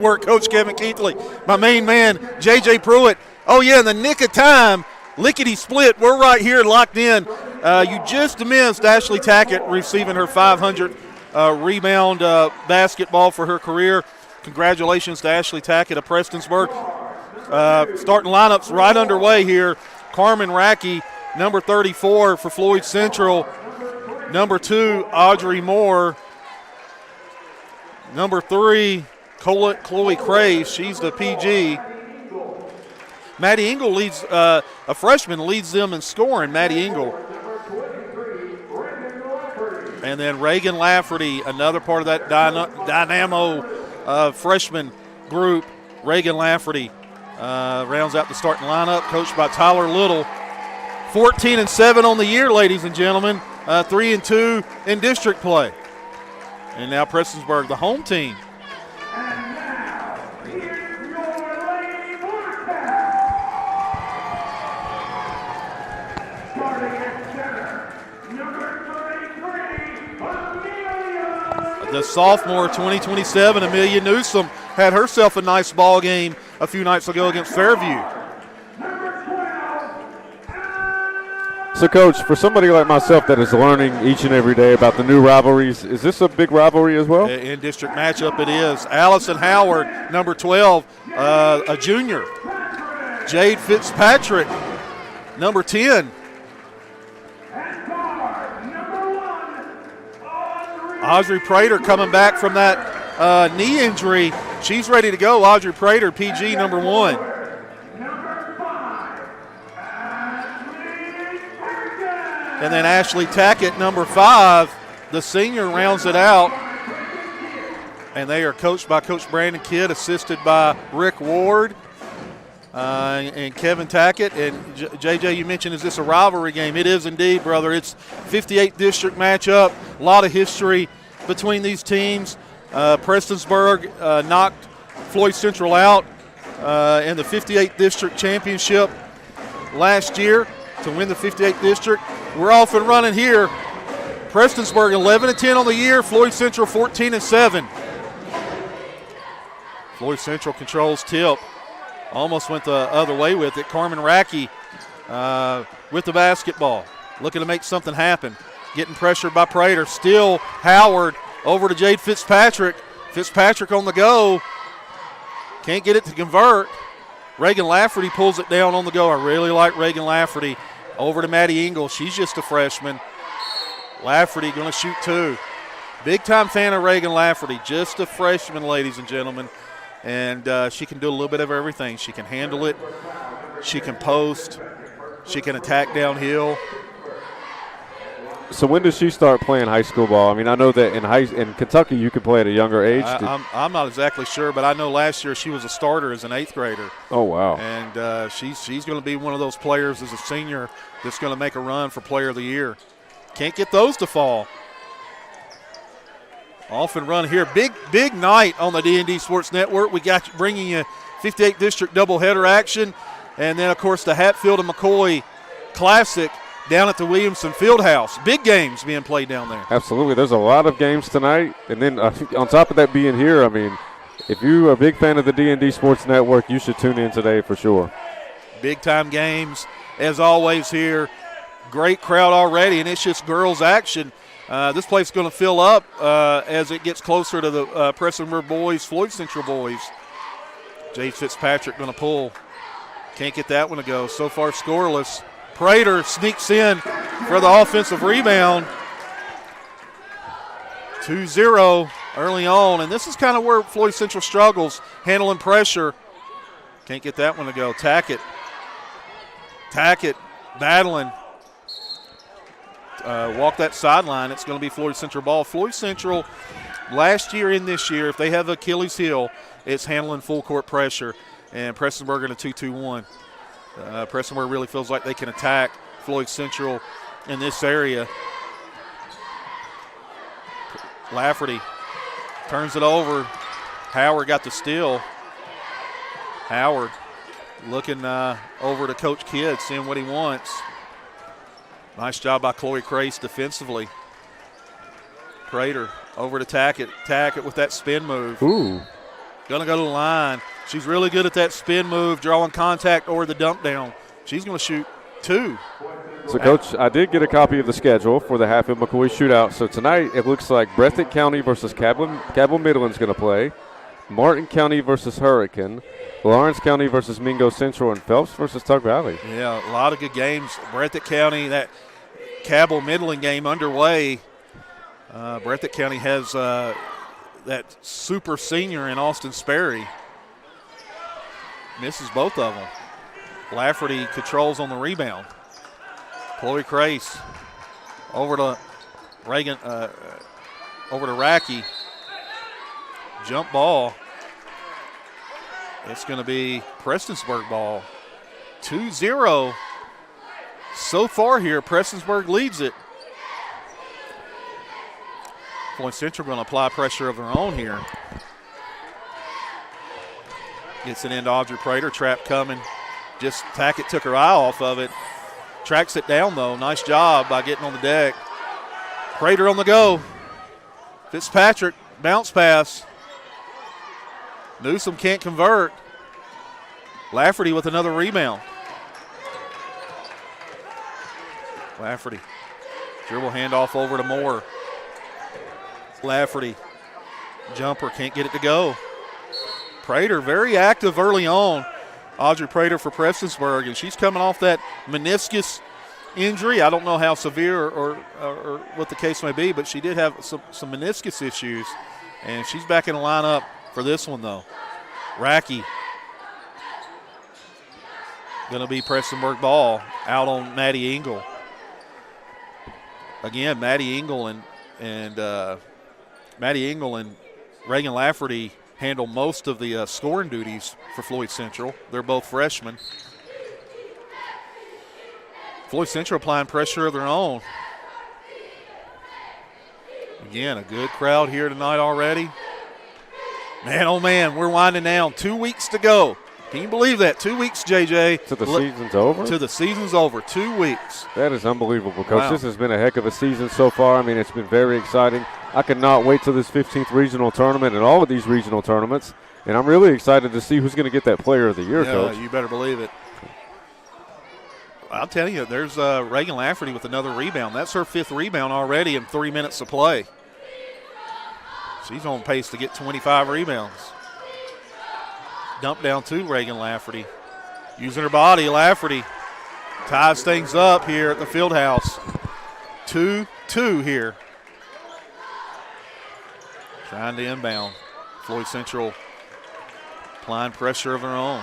Work, Coach Kevin Keathley, my main man, J.J. Pruitt. Oh, yeah, in the nick of time, lickety-split, we're right here locked in. You just missed Ashley Tackett receiving her 500 rebound basketball for her career. Congratulations to Ashley Tackett of Prestonsburg. Starting lineups right underway here. Carmen Rackey, number 34 for Floyd Central. Number 2, Audrey Moore. Number 3, Chloe Craze, she's the PG. Maddie Engel leads, a freshman, leads them in scoring, Maddie Engel. And then Reagan Lafferty, another part of that dynamo freshman group. Reagan Lafferty rounds out the starting lineup, coached by Tyler Little. 14-7 on the year, ladies and gentlemen. 3-2 in district play. And now Prestonsburg, the home team. The sophomore 2027, Amelia Newsom, had herself a nice ball game a few nights ago against Fairview. So, Coach, for somebody like myself that is learning each and every day about the new rivalries, is this a big rivalry as well? In district matchup it is. Allison Howard, number 12, a junior. Jade Fitzpatrick, number 10. Audrey Prater coming back from that knee injury. She's ready to go. Audrey Prater, PG, number 1. And then Ashley Tackett, number 5, the senior, rounds it out. And they are coached by Coach Brandon Kidd, assisted by Rick Ward and Kevin Tackett. And JJ, you mentioned, is this a rivalry game? It is indeed, brother. It's 58th district matchup. A lot of history between these teams. Prestonsburg knocked Floyd Central out in the 58th district championship last year to win the 58th district. We're off and running here. Prestonsburg 11-10 on the year. Floyd Central 14-7. Floyd Central controls tip. Almost went the other way with it. Carmen Rackey with the basketball, looking to make something happen. Getting pressured by Prater. Still Howard over to Jade Fitzpatrick. Fitzpatrick on the go. Can't get it to convert. Reagan Lafferty pulls it down on the go. I really like Reagan Lafferty. Over to Maddie Engel. She's just a freshman. Lafferty going to shoot 2. Big-time fan of Reagan Lafferty. Just a freshman, ladies and gentlemen. And she can do a little bit of everything. She can handle it. She can post. She can attack downhill. So when does she start playing high school ball? I mean, I know that in Kentucky you can play at a younger age. I'm not exactly sure, but I know last year she was a starter as an 8th grader. Oh, wow. And she's going to be one of those players as a senior that's going to make a run for Player of the Year. Can't get those to fall. Off and run here. Big night on the D&D Sports Network. We got bringing you 58th District doubleheader action. And then, of course, the Hatfield and McCoy Classic down at the Williamson Fieldhouse. Big games being played down there. Absolutely. There's a lot of games tonight. And then on top of that being here, I mean, if you're a big fan of the D&D Sports Network, you should tune in today for sure. Big-time games, as always here. Great crowd already, and it's just girls action. This place is going to fill up as it gets closer to the Prestonsburg boys, Floyd Central boys. Jade Fitzpatrick going to pull. Can't get that one to go. So far scoreless. Prater sneaks in for the offensive rebound. 2-0 early on, and this is kind of where Floyd Central struggles, handling pressure. Can't get that one to go. Tackett battling. Walk that sideline. It's going to be Floyd Central ball. Floyd Central last year and this year, if they have Achilles heel, it's handling full court pressure. And Prestonsburg in a 2-2-1. Prestonsburg really feels like they can attack Floyd Central in this area. Lafferty turns it over. Howard got the steal. Howard looking over to Coach Kidd, seeing what he wants. Nice job by Chloe Crace defensively. Prater over to Tackett. Tackett with that spin move. Ooh. Going to go to the line. She's really good at that spin move, drawing contact or the dump down. She's going to shoot 2. So, Coach, I did get a copy of the schedule for the Hatfield McCoy shootout. So tonight it looks like Breathitt County versus Cabell Midland's going to play, Martin County versus Hurricane, Lawrence County versus Mingo Central, and Phelps versus Tug Valley. Yeah, a lot of good games. Breathitt County, that Cabell Midland game underway. Breathitt County has that super senior in Austin Sperry. Misses both of them. Lafferty controls on the rebound. Chloe Crace over to Reagan, over to Racky. Jump ball. It's going to be Prestonsburg ball. 2-0. So far here, Prestonsburg leads it. Floyd Central going to apply pressure of their own here. Gets it into Audrey Prater. Trap coming. Just Tackett took her eye off of it. Tracks it down, though. Nice job by getting on the deck. Prater on the go. Fitzpatrick, bounce pass. Newsom can't convert. Lafferty with another rebound. Lafferty. Dribble handoff over to Moore. Lafferty. Jumper, can't get it to go. Prater very active early on. Audrey Prater for Prestonsburg, and she's coming off that meniscus injury. I don't know how severe or what the case may be, but she did have some meniscus issues, and she's back in the lineup for this one, though. Racky. Going to be Prestonsburg ball out on Maddie Engel. Again, Maddie Engel and Reagan Lafferty handle most of the scoring duties for Floyd Central. They're both freshmen. Floyd Central applying pressure of their own. Again, a good crowd here tonight already. Man, oh man, we're winding down. 2 weeks to go. Can you believe that? 2 weeks, JJ. To the season's over? To the season's over. 2 weeks. That is unbelievable, Coach. Wow. This has been a heck of a season so far. I mean, it's been very exciting. I cannot wait till this 15th regional tournament and all of these regional tournaments. And I'm really excited to see who's going to get that player of the year, Coach. You better believe it. I'll tell you, there's Reagan Lafferty with another rebound. That's her 5th rebound already in 3 minutes of play. She's on pace to get 25 rebounds. Dump down to Reagan Lafferty. Using her body, Lafferty ties things up here at the field house. 2-2 here. Trying to inbound. Floyd Central applying pressure of their own.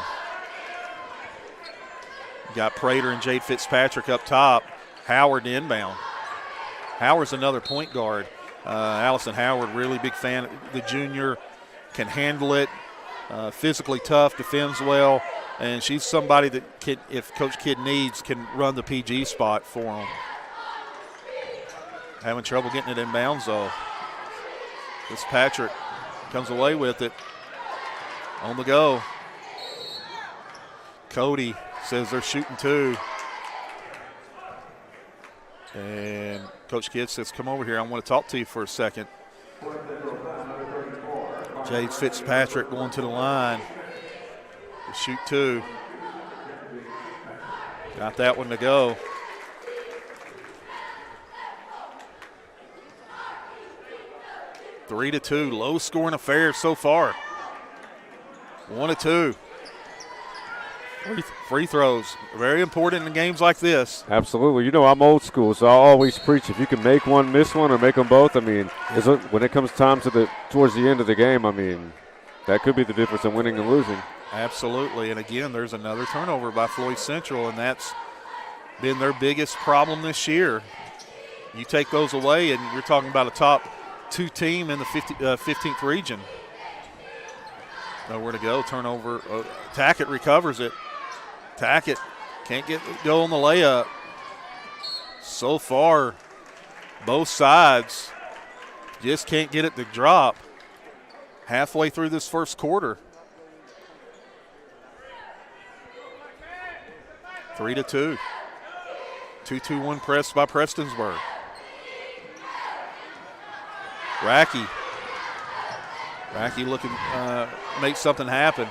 Got Prater and Jade Fitzpatrick up top. Howard to inbound. Howard's another point guard. Allison Howard, really big fan. The junior can handle it. Physically tough, defends well, and she's somebody that, if Coach Kidd needs, can run the PG spot for him. Having trouble getting it inbounds, though. Fitzpatrick comes away with it. On the go. Cody says they're shooting 2. And Coach Kidd says, come over here. I want to talk to you for a second. Jade Fitzpatrick going to the line to shoot 2. Got that one to go. Three to 2, low scoring affair so far. 1 of 2. Free throws, very important in games like this. Absolutely. You know, I'm old school, so I always preach if you can make one, miss one, or make them both. I mean, when it comes time towards the end of the game, I mean, that could be the difference in winning and losing. Absolutely. And again, there's another turnover by Floyd Central, and that's been their biggest problem this year. You take those away, and you're talking about a top 2 team in the 15th region. Nowhere to go. Turnover. Tackett recovers it. Tackett can't go on the layup. So far, both sides just can't get it to drop. Halfway through this first quarter. 3 to 2. 2-2-1 press by Prestonsburg. Racky looking make something happen.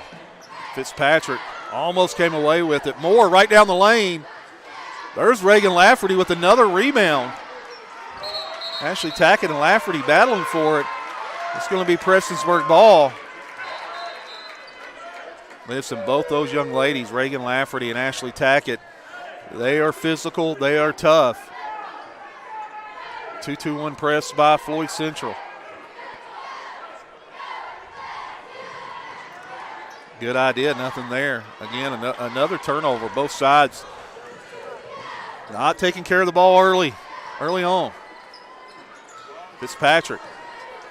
Fitzpatrick almost came away with it. Moore right down the lane. There's Reagan Lafferty with another rebound. Ashley Tackett and Lafferty battling for it. It's going to be Prestonsburg ball. Listen, both those young ladies, Reagan Lafferty and Ashley Tackett, they are physical, they are tough. 2-2-1 press by Floyd Central. Good idea, nothing there. Again, another turnover. Both sides not taking care of the ball early on. Fitzpatrick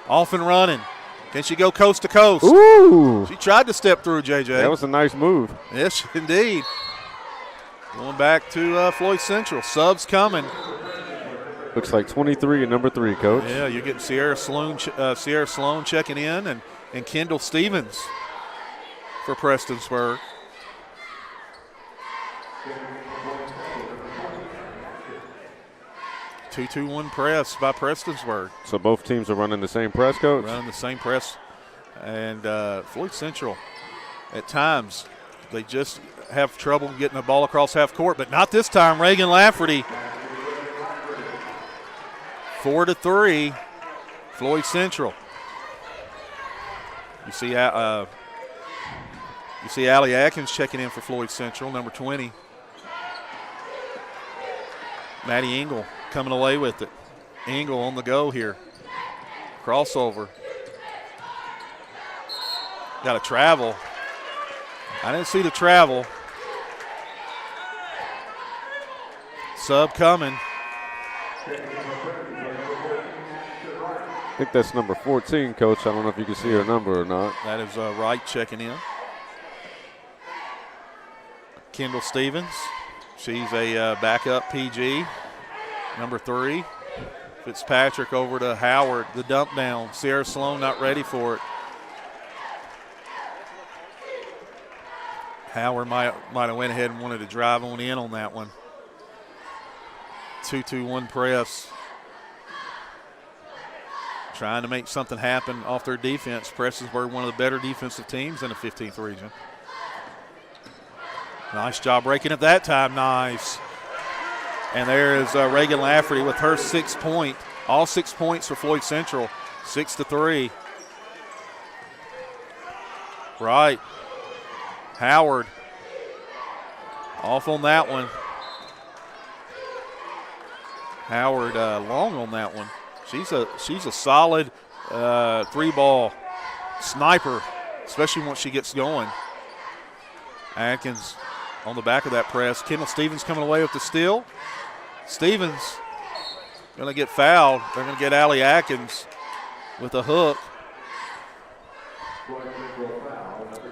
off and running. Can she go coast to coast? Ooh. She tried to step through, JJ. That was a nice move. Yes, indeed. Going back to Floyd Central. Subs coming. Looks like 23 and number 3, Coach. Yeah, you're getting Sierra Sloan checking in and Kendall Stevens for Prestonsburg. Two-2-1 press by Prestonsburg. So both teams are running the same press, Coach? Running the same press. And Floyd Central, at times, they just have trouble getting the ball across half court, but not this time. Reagan Lafferty, 4-3, Floyd Central. You see Allie Atkins checking in for Floyd Central, number 20. Maddie Engel coming away with it. Engel on the go here. Crossover. Got a travel. I didn't see the travel. Sub coming. I think that's number 14, Coach. I don't know if you can see her number or not. That is Wright checking in. Kendall Stevens. She's a backup PG. Number 3. Fitzpatrick over to Howard. The dump down. Sierra Sloan not ready for it. Howard might have went ahead and wanted to drive on in on that one. 2-2-1 press. Trying to make something happen off their defense. Prestonsburg, one of the better defensive teams in the 15th region. Nice job breaking it that time. Nice. And there is Reagan Lafferty with her 6 point. All 6 points for Floyd Central. 6-3. Right. Howard. Off on that one. Howard long on that one. She's a solid 3-ball sniper, especially once she gets going. Atkins on the back of that press. Kendall Stevens coming away with the steal. Stevens going to get fouled. They're going to get Allie Atkins with a hook.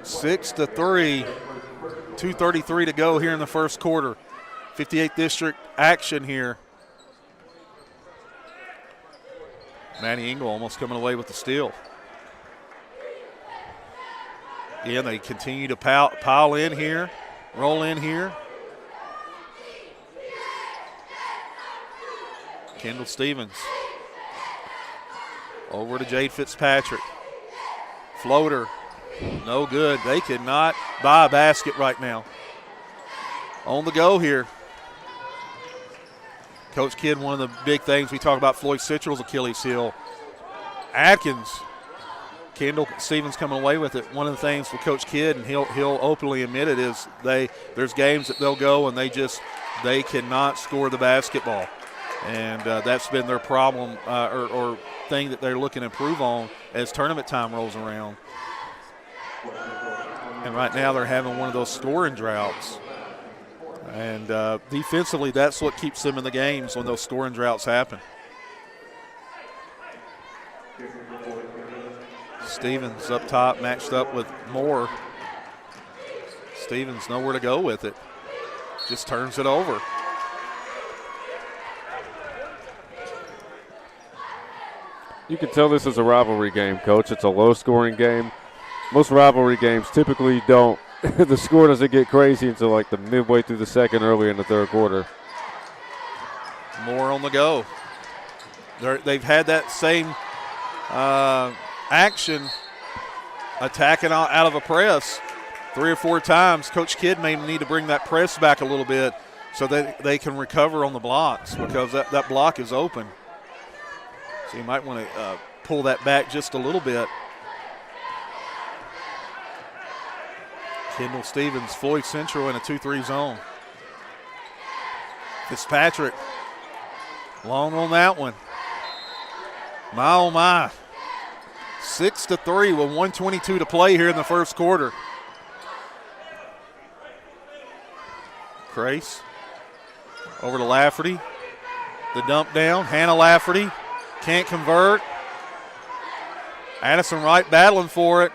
6-3. 2:33 to go here in the first quarter. 58th District action here. Maddie Engel almost coming away with the steal. Again, they continue to pile in here, roll in here. Kendall Stevens. Over to Jade Fitzpatrick. Floater. No good. They cannot buy a basket right now. On the go here. Coach Kidd, one of the big things we talk about Floyd Central's Achilles heel. Atkins, Kendall Stevens coming away with it. One of the things with Coach Kidd, and he'll openly admit it, is there's games that they'll go and they cannot score the basketball. And that's been their problem or thing that they're looking to improve on as tournament time rolls around. And right now they're having one of those scoring droughts. And defensively, that's what keeps them in the games when those scoring droughts happen. Stevens up top, matched up with Moore. Stevens nowhere to go with it. Just turns it over. You can tell this is a rivalry game, Coach. It's a low-scoring game. Most rivalry games typically don't. The score doesn't get crazy until like the midway through the second, early in the third quarter. Moore on the go. They've had that same action attacking out of a press 3 or 4 times. Coach Kidd may need to bring that press back a little bit so that they can recover on the blocks, because that block is open. So you might want to pull that back just a little bit. Kendall Stevens, Floyd Central in a 2-3 zone. Fitzpatrick, long on that one. My, oh my. 6-3 with 1:22 to play here in the first quarter. Crace over to Lafferty. The dump down. Hannah Lafferty can't convert. Addison Wright battling for it.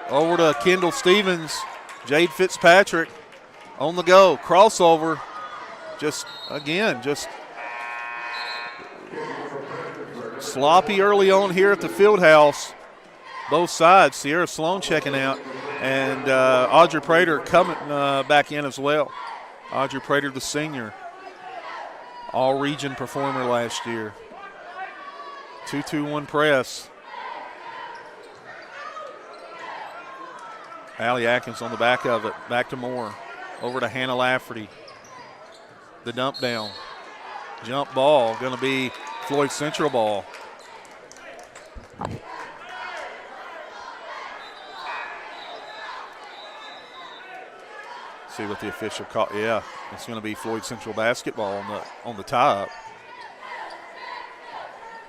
Over to Kendall Stevens. Jade Fitzpatrick on the go. Crossover. Just sloppy early on here at the field house. Both sides. Sierra Sloan checking out. And Audrey Prater coming back in as well. Audrey Prater, the senior. All-region performer last year. 2-2-1 press. Allie Atkins on the back of it. Back to Moore. Over to Hannah Lafferty. The dump down. Jump ball. Going to be Floyd Central ball. See what the official call. Yeah, it's going to be Floyd Central basketball on the tie-up.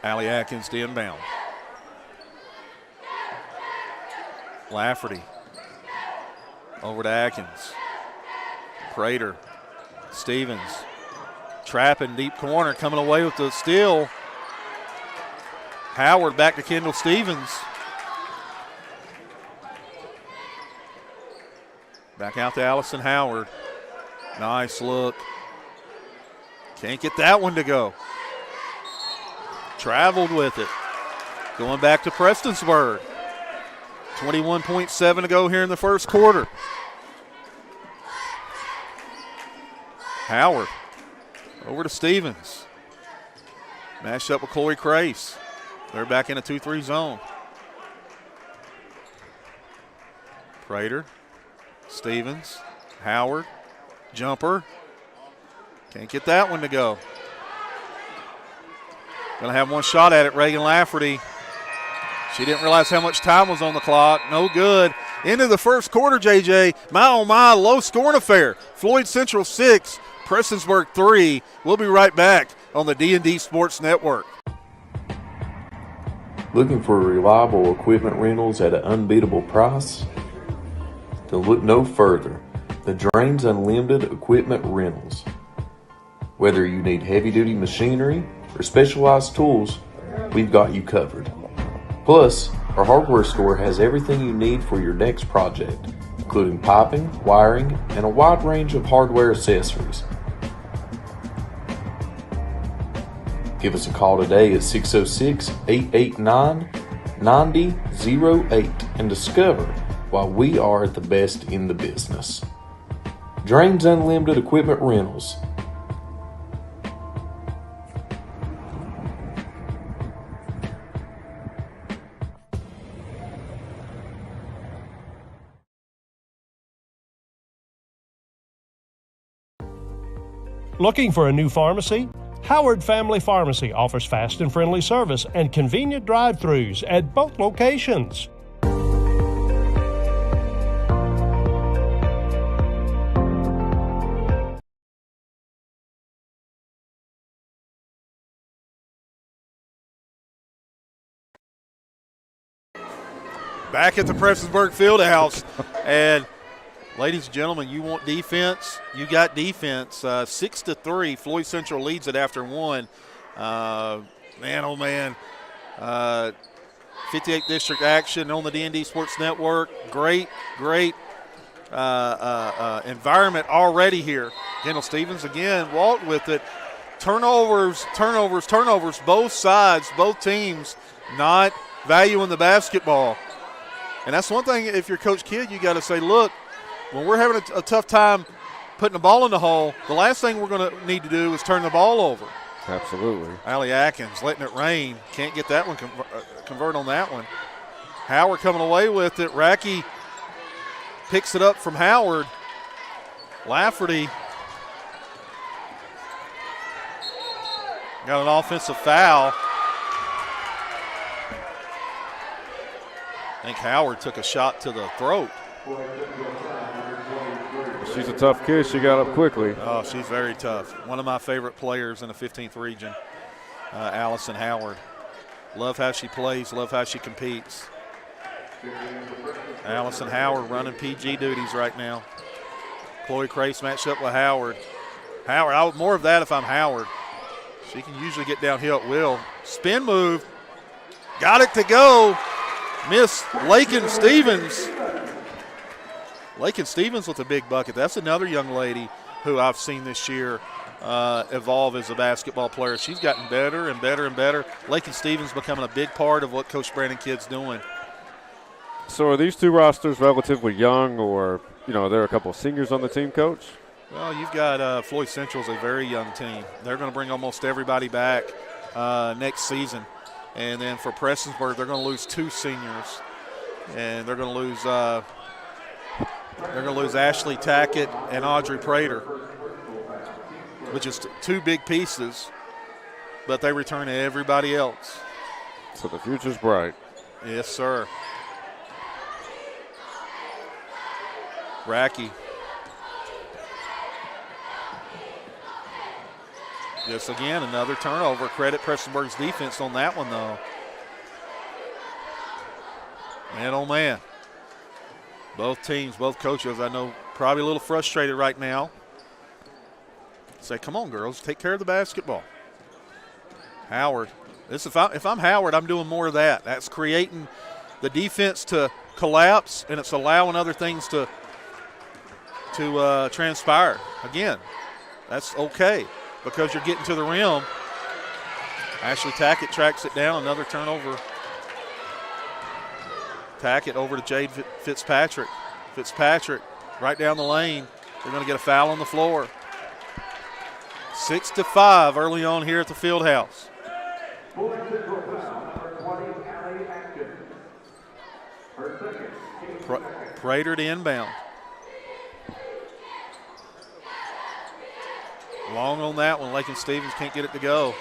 Allie Atkins to inbound. Lafferty over to Atkins. Prater, Stevens, trapping deep corner, coming away with the steal. Howard back to Kendall Stevens. Back out to Allison Howard. Nice look. Can't get that one to go. Traveled with it. Going back to Prestonsburg. 21.7 to go here in the first quarter. Howard over to Stevens. Mashed up with Chloe Crace. They're back in a 2-3 zone. Prater, Stevens, Howard, jumper. Can't get that one to go. Gonna have one shot at it, Reagan Lafferty. She didn't realize how much time was on the clock. No good. Into the first quarter, JJ. My, oh my, low scoring affair. Floyd Central 6, Prestonsburg 3. We'll be right back on the D&D Sports Network. Looking for reliable equipment rentals at an unbeatable price? Then look no further. The Drains Unlimited Equipment Rentals. Whether you need heavy-duty machinery or specialized tools, we've got you covered. Plus, our hardware store has everything you need for your next project, including piping, wiring, and a wide range of hardware accessories. Give us a call today at 606-889-9008 and discover why we are the best in the business. Drains Unlimited Equipment Rentals. Looking for a new pharmacy? Howard Family Pharmacy offers fast and friendly service and convenient drive-thrus at both locations. Back at the Prestonsburg Fieldhouse, and ladies and gentlemen, you want defense? You got defense. 6-3. Floyd Central leads it after one. Man, oh man. 58th District action on the D&D Sports Network. Great environment already here. Kendall Stevens again walked with it. Turnovers. Both sides, both teams not valuing the basketball. And that's one thing, if you're Coach Kidd, you got to say, look, when we're having a tough time putting the ball in the hole, the last thing we're going to need to do is turn the ball over. Absolutely. Allie Atkins letting it rain. Can't get that one convert on that one. Howard coming away with it. Racky picks it up from Howard. Lafferty got an offensive foul. I think Howard took a shot to the throat. She's a tough kid. She got up quickly. Oh, she's very tough. One of my favorite players in the 15th region, Allison Howard. Love how she plays, love how she competes. Allison Howard running PG duties right now. Chloe Crace matched up with Howard. Howard, I would more of that if I'm Howard. She can usually get downhill at will. Spin move. Got it to go. Miss Lakin Stevens. Lakin Stevens with a big bucket. That's another young lady who I've seen this year evolve as a basketball player. She's gotten better and better and better. Lakin Stevens becoming a big part of what Coach Brandon Kidd's doing. So are these two rosters relatively young, or, there are a couple of seniors on the team, Coach? Well, you've got Floyd Central's a very young team. They're going to bring almost everybody back next season. And then for Prestonsburg, they're going to lose 2 seniors. And they're going to lose Ashley Tackett and Audrey Prater, which is 2 big pieces, but they return everybody else. So the future's bright. Yes, sir. Racky. Just again, another turnover. Credit Prestonsburg's defense on that one, though. Man, oh, man. Both teams, both coaches, I know, probably a little frustrated right now. Say, come on, girls, take care of the basketball. Howard. If I'm Howard, I'm doing more of that. That's creating the defense to collapse, and it's allowing other things to transpire. Again, that's okay because you're getting to the rim. Ashley Tackett tracks it down. Another turnover. Tackett over to Jade Fitzpatrick. Fitzpatrick right down the lane. They're going to get a foul on the floor. 6-5 early on here at the field house. Prater to inbound. Long on that one. Lakin Stevens can't get it to go.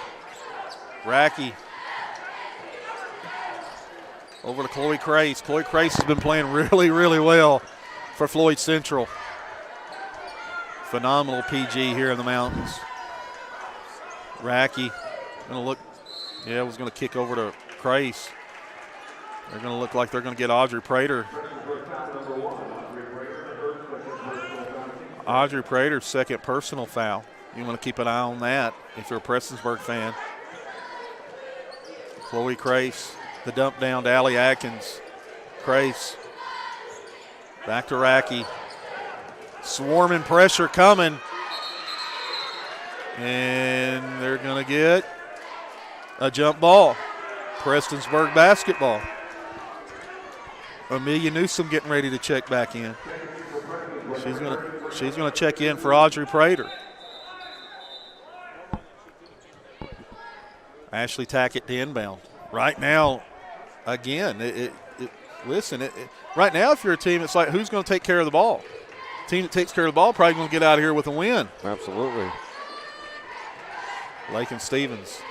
Racky. Over to Chloe Crace. Chloe Crace has been playing really, really well for Floyd Central. Phenomenal PG here in the mountains. Racky going to look, was going to kick over to Crace. They're going to look like they're going to get Audrey Prater. Audrey Prater's second personal foul. You want to keep an eye on that if you're a Prestonsburg fan. Chloe Crace, the dump down to Allie Atkins. Crace, back to Racky. Swarming pressure coming. And they're going to get a jump ball. Prestonsburg basketball. Amelia Newsom getting ready to check back in. She's going to check in for Audrey Prater. Ashley Tackett to inbound. Right now, again, right now if you're a team, it's like who's going to take care of the ball? The team that takes care of the ball probably going to get out of here with a win. Absolutely. Lakin Stevens.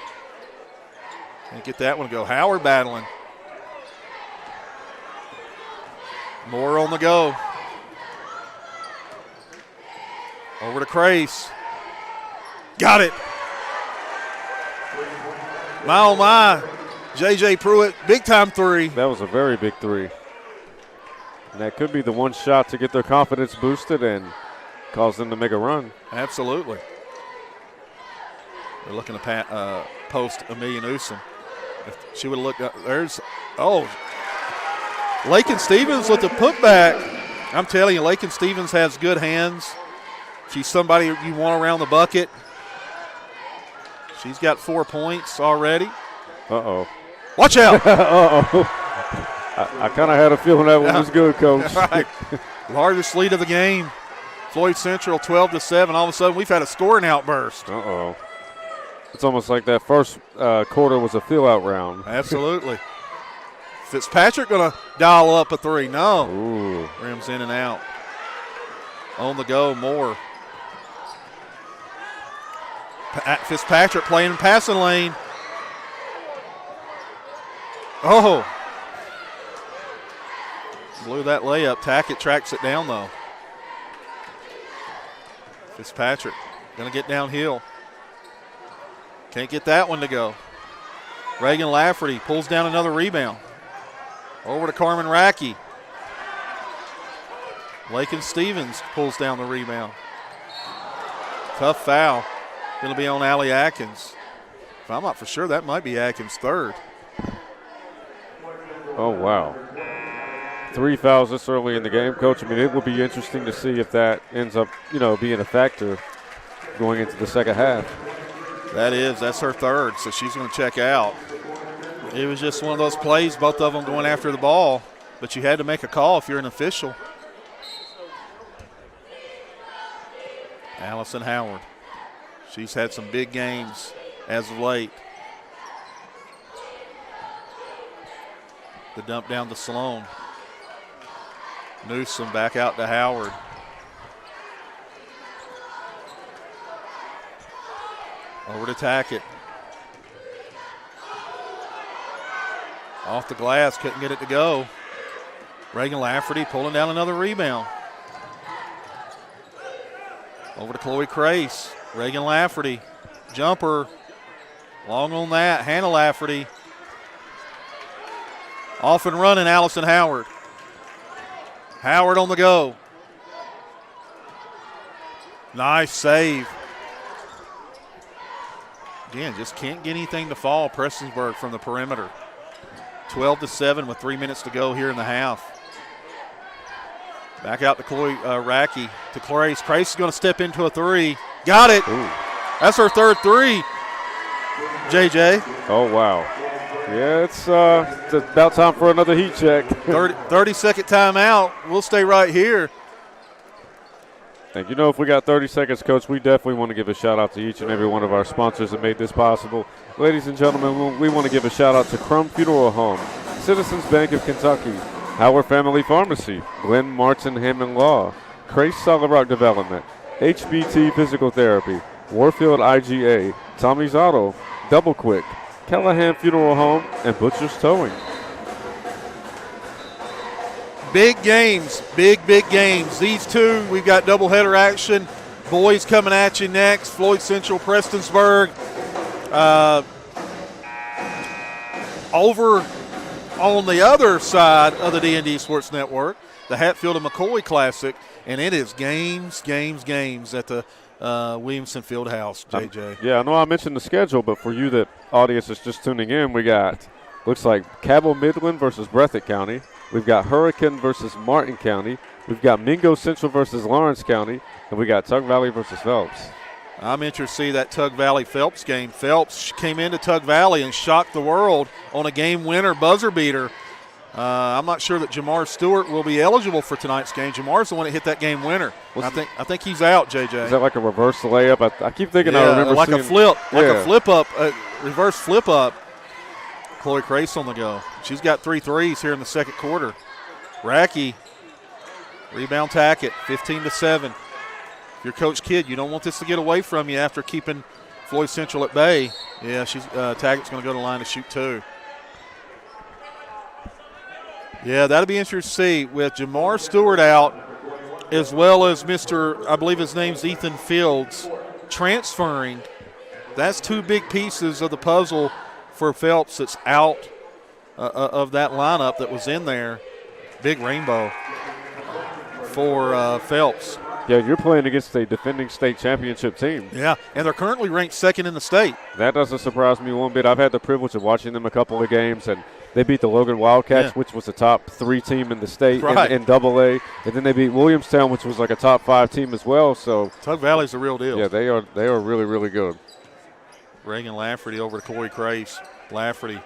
Can't get that one to go. Howard battling. More on the go. Over to Crace. Got it. My, oh my. J.J. Pruitt, big-time 3. That was a very big 3. And that could be the one shot to get their confidence boosted and cause them to make a run. Absolutely. They're looking to post Amelia Newsom. If she would have looked up, Lakin Stevens with the putback. I'm telling you, Lakin Stevens has good hands. She's somebody you want around the bucket. She's got 4 points already. Uh-oh. Watch out. Uh-oh. I kind of had a feeling that one was good, Coach. Right. Largest lead of the game. Floyd Central 12-7. All of a sudden, we've had a scoring outburst. Uh-oh. It's almost like that first quarter was a fill-out round. Absolutely. Fitzpatrick going to dial up a three. No. Ooh. Rims in and out. On the go, Moore. Fitzpatrick playing in passing lane. Oh. Blew that layup. Tackett tracks it down, though. Fitzpatrick going to get downhill. Can't get that one to go. Reagan Lafferty pulls down another rebound. Over to Carmen Racky. Lakin Stevens pulls down the rebound. Tough foul. Going to be on Allie Atkins. If I'm not for sure, that might be Atkins' third. Oh, wow. 3 fouls this early in the game, Coach. I mean, it will be interesting to see if that ends up, being a factor going into the second half. That's her third, so she's going to check out. It was just one of those plays, both of them going after the ball, but you had to make a call if you're an official. Allison Howard. She's had some big games as of late. The dump down to Sloan. Newsom back out to Howard. Over to Tackett. Off the glass, couldn't get it to go. Reagan Lafferty pulling down another rebound. Over to Chloe Crace. Reagan Lafferty, jumper. Long on that, Hannah Lafferty. Off and running, Allison Howard. Howard on the go. Nice save. Again, just can't get anything to fall. Prestonsburg from the perimeter. 12-7 with 3 minutes to go here in the half. Back out to Chloe Racky to Crace. Crace is going to step into a three. Got it. Ooh. That's her third three, JJ. Oh, wow. Yeah, it's about time for another heat check. 30-second timeout. We'll stay right here. And if we got 30 seconds, Coach, we definitely want to give a shout-out to each and every one of our sponsors that made this possible. Ladies and gentlemen, we want to give a shout-out to Crum Funeral Home, Citizens Bank of Kentucky, Howard Family Pharmacy, Glenn Martin Hammond Law, Crace Solid Rock Development, HBT Physical Therapy, Warfield IGA, Tommy's Auto, Double Quick, Callahan Funeral Home, and Butcher's Towing. Big games, big games. These two, we've got doubleheader action. Boys coming at you next. Floyd Central, Prestonsburg. Over on the other side of the D&D Sports Network, the Hatfield and McCoy Classic, and it is games at the Williamson Fieldhouse, JJ. Yeah, I know I mentioned the schedule, but for you that audience is just tuning in, we got, looks like Cabell Midland versus Breathitt County. We've got Hurricane versus Martin County. We've got Mingo Central versus Lawrence County. And we got Tug Valley versus Phelps. I'm interested to see that Tug Valley-Phelps game. Phelps came into Tug Valley and shocked the world on a game winner buzzer beater. I'm not sure that Jamar Stewart will be eligible for tonight's game. Jamar's the one that hit that game winner. I think he's out, JJ. Is that like a reverse layup? I keep thinking I remember like seeing, a flip, like a flip up, reverse flip up. Chloe Crace on the go. She's got 3 threes here in the second quarter. Racky, rebound Tackett, 15-7. If you're Coach Kidd, you don't want this to get away from you after keeping Floyd Central at bay. Yeah, Tackett's going to go to the line to shoot 2. Yeah, that'll be interesting to see with Jamar Stewart out, as well as I believe his name's Ethan Fields, transferring. That's 2 big pieces of the puzzle for Phelps that's out of that lineup that was in there. Big rainbow for Phelps. Yeah, you're playing against a defending state championship team. Yeah, and they're currently ranked 2nd in the state. That doesn't surprise me one bit. I've had the privilege of watching them a couple of games, and they beat the Logan Wildcats, which was the top 3 team in the state in AA, and then they beat Williamstown, which was like a top 5 team as well. So Tug Valley's the real deal. Yeah, they are really, really good. Reagan Lafferty over to Corey Crace. Lafferty.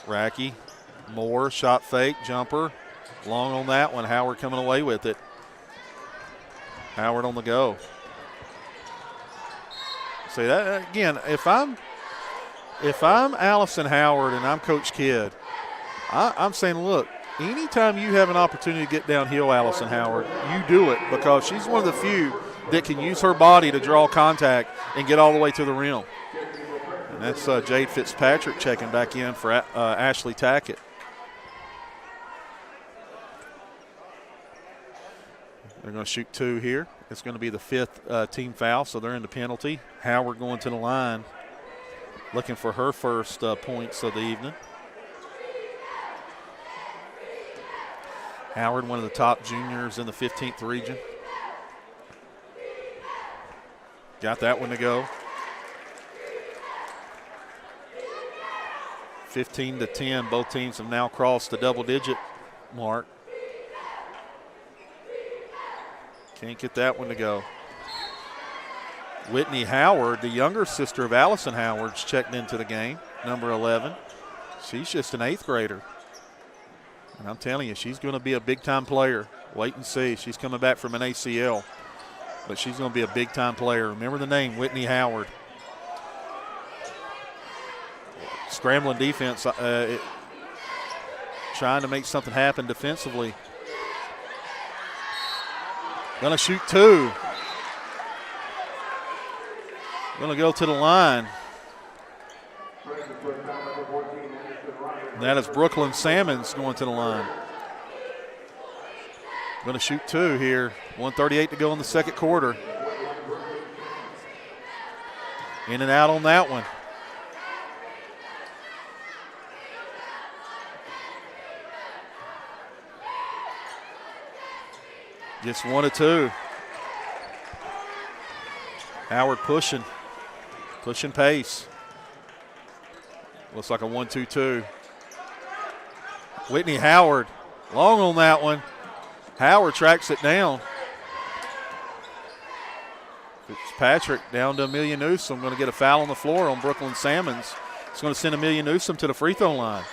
Racky. Moore, shot fake, jumper. Long on that one. Howard coming away with it. Howard on the go. See that again, if I'm Allison Howard and I'm Coach Kidd, I'm saying, look, anytime you have an opportunity to get downhill, Allison Howard, you do it, because she's one of the few that can use her body to draw contact and get all the way to the rim. And that's Jade Fitzpatrick checking back in for Ashley Tackett. They're going to shoot 2 here. It's going to be the 5th team foul, so they're in the penalty. Howard going to the line, looking for her first points of the evening. Howard, one of the top juniors in the 15th region. Got that one to go. 15-10. Both teams have now crossed the double-digit mark. Can't get that one to go. Whitney Howard, the younger sister of Allison Howard's checked into the game, number 11. She's just an 8th grader. And I'm telling you, she's going to be a big-time player. Wait and see. She's coming back from an ACL. But she's going to be a big-time player. Remember the name, Whitney Howard. Scrambling defense, trying to make something happen defensively. Going to shoot 2. Going to go to the line. And that is Brooklyn Salmons going to the line. Going to shoot 2 here. 1:38 to go in the second quarter. In and out on that one. Just 1 of 2. Howard pushing pace. Looks like a 1-2-2. Whitney Howard, long on that one. Howard tracks it down. Fitzpatrick down to Amelia Newsom. Going to get a foul on the floor on Brooklyn Salmons. It's going to send Amelia Newsom to the free throw line.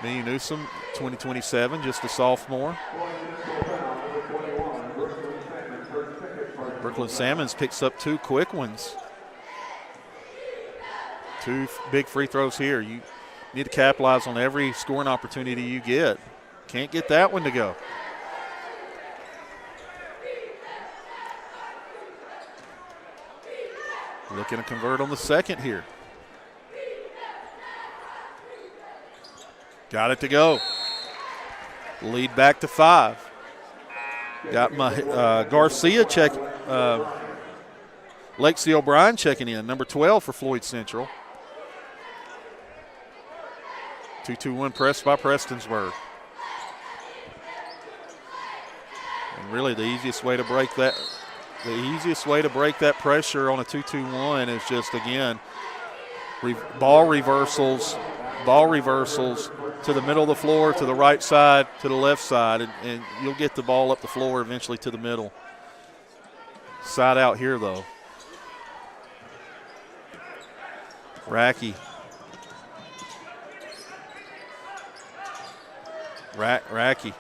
Amelia Newsom, 2027, just a sophomore. Brooklyn Salmons picks up 2 quick ones. 2 big free throws here. You need to capitalize on every scoring opportunity you get. Can't get that one to go. Looking to convert on the second here. Got it to go. Lead back to 5. Got my Garcia check. Lexi O'Brien checking in, number 12 for Floyd Central. 2-2-1 press by Prestonsburg. And really the easiest way to break that pressure on a 2-2-1 is just, again, ball reversals to the middle of the floor, to the right side, to the left side, and you'll get the ball up the floor eventually to the middle. Side out here, though. Racky. Racky.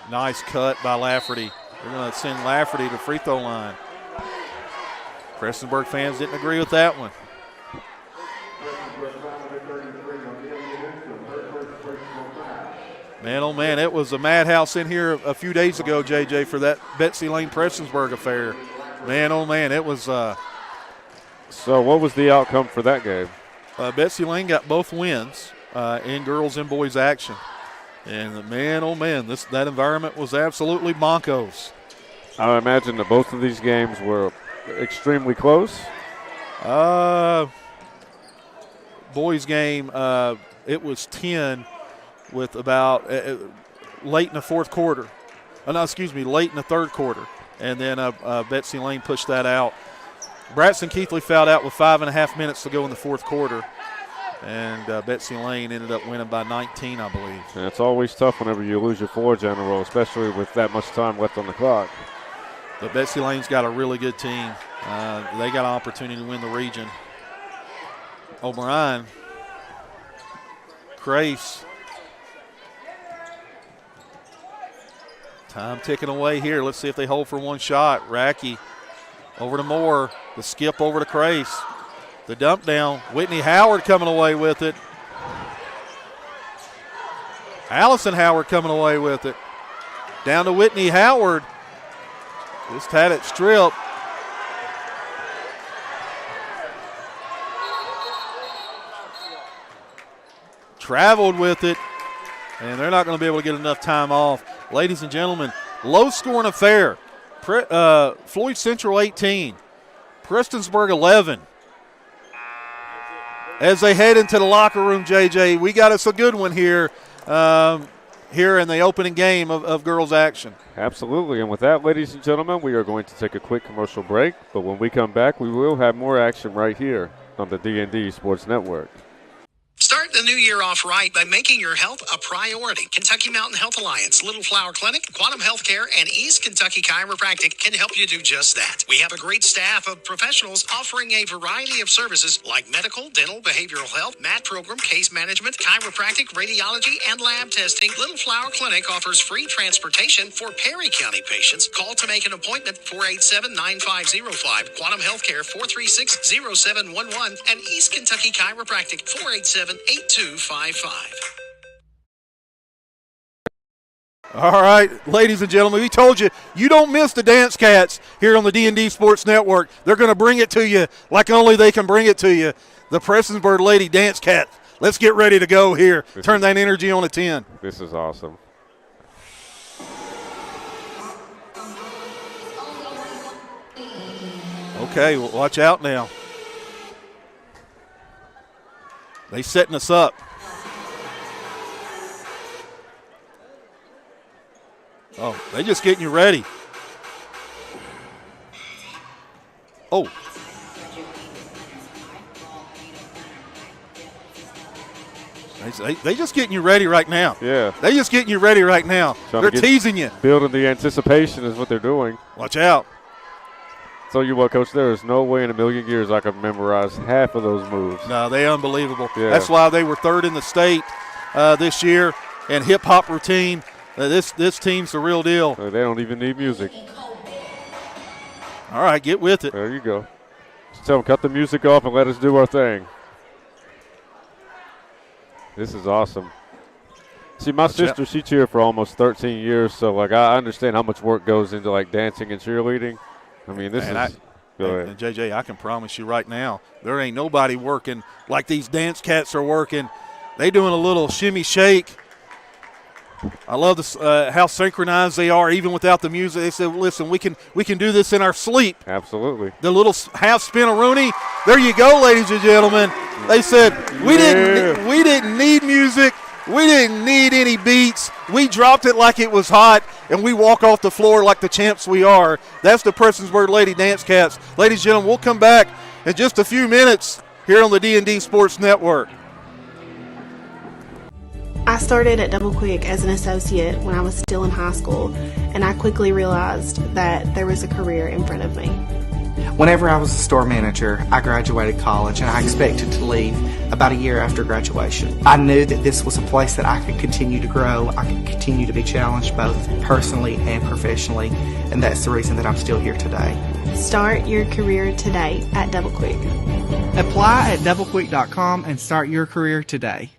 Nice cut by Lafferty. We're going to send Lafferty to the free throw line. Prestonsburg fans didn't agree with that one. Man, oh man, it was a madhouse in here a few days ago, JJ, for that Betsy Lane Prestonsburg affair. Man, oh man, it was. So what was the outcome for that game? Betsy Lane got both wins in girls and boys action. And man, oh man, that environment was absolutely bonkos. I imagine that both of these games were extremely close. Boys game, it was 10 with about late in the fourth quarter. Late in the third quarter. And then Betsy Lane pushed that out. Bratson Keathley fouled out with 5.5 minutes to go in the fourth quarter. And Betsy Lane ended up winning by 19, I believe. And it's always tough whenever you lose your floor general, especially with that much time left on the clock. But Betsy Lane's got a really good team. They got an opportunity to win the region. O'Brien. Crace. Time ticking away here. Let's see if they hold for one shot. Racky over to Moore. The skip over to Crace. The dump down. Whitney Howard coming away with it. Allison Howard coming away with it. Down to Whitney Howard. Just had it stripped. Traveled with it, and they're not going to be able to get enough time off. Ladies and gentlemen, low-scoring affair. Floyd Central 18, Prestonsburg 11. As they head into the locker room, JJ, we got us a good one here in the opening game of girls action. Absolutely, and with that, ladies and gentlemen, we are going to take a quick commercial break, but when we come back, we will have more action right here on the D&D Sports Network. Start the new year off right by making your health a priority. Kentucky Mountain Health Alliance, Little Flower Clinic, Quantum Healthcare, and East Kentucky Chiropractic can help you do just that. We have a great staff of professionals offering a variety of services like medical, dental, behavioral health, mat program, case management, chiropractic, radiology, and lab testing. Little Flower Clinic offers free transportation for Perry County patients. Call to make an appointment 487-9505, Quantum Healthcare 436-0711, and East Kentucky Chiropractic 487-8255. All right, ladies and gentlemen, we told you, you don't miss the Dance Cats here on the D&D Sports Network. They're going to bring it to you like only they can bring it to you. The Prestonsburg Lady Dance Cats. Let's get ready to go here. Turn that energy on a 10. This is awesome. Okay, well, watch out now. They setting us up. Oh, they just getting you ready. Oh. They just getting you ready right now. Yeah. They just getting you ready right now. They're teasing you. Building the anticipation is what they're doing. Watch out. Tell you what, Coach, there is no way in a million years I could memorize half of those moves. No, they're unbelievable. Yeah. That's why they were third in the state this year in hip-hop routine. This team's the real deal. They don't even need music. All right, get with it. There you go. Just tell them, cut the music off and let us do our thing. This is awesome. See, my sister, she cheered for almost 13 years, so, like, I understand how much work goes into, like, dancing and cheerleading. I mean, this is – go ahead. And, JJ, I can promise you right now, there ain't nobody working like these Dance Cats are working. They doing a little shimmy shake. I love this, how synchronized they are, even without the music. They said, listen, we can do this in our sleep. Absolutely. The little half spin a Rooney. There you go, ladies and gentlemen. They said, we didn't need music. We didn't need any beats. We dropped it like it was hot, and we walk off the floor like the champs we are. That's the Prestonsburg Lady Dance Cats. Ladies and gentlemen, we'll come back in just a few minutes here on the D&D Sports Network. I started at Double Quick as an associate when I was still in high school, and I quickly realized that there was a career in front of me. Whenever I was a store manager, I graduated college and I expected to leave about a year after graduation. I knew that this was a place that I could continue to grow, I could continue to be challenged both personally and professionally, and that's the reason that I'm still here today. Start your career today at Double Quick. Apply at doublequick.com and start your career today.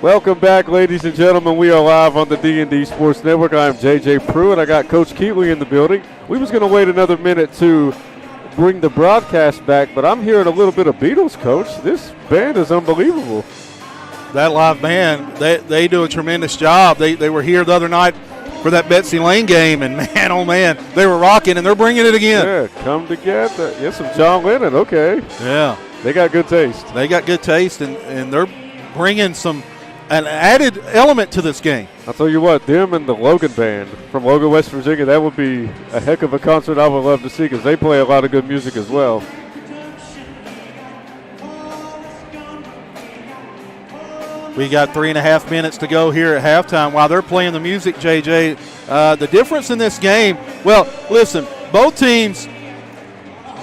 Welcome back, ladies and gentlemen. We are live on the D&D Sports Network. I am JJ Pruitt. I got Coach Keathley in the building. We was going to wait another minute to bring the broadcast back, but I'm hearing a little bit of Beatles, Coach. This band is unbelievable. That live band, they do a tremendous job. They were here the other night for that Betsy Lane game, and man, oh man, they were rocking, and they're bringing it again. Yeah, come together. Yes, some John Lennon. Okay. Yeah. They got good taste. They got good taste, and they're bringing an added element to this game. I'll tell you what, them and the Logan Band from Logan, West Virginia, that would be a heck of a concert I would love to see because they play a lot of good music as well. We got 3.5 minutes to go here at halftime while they're playing the music, JJ. The difference in this game, well, listen, both teams,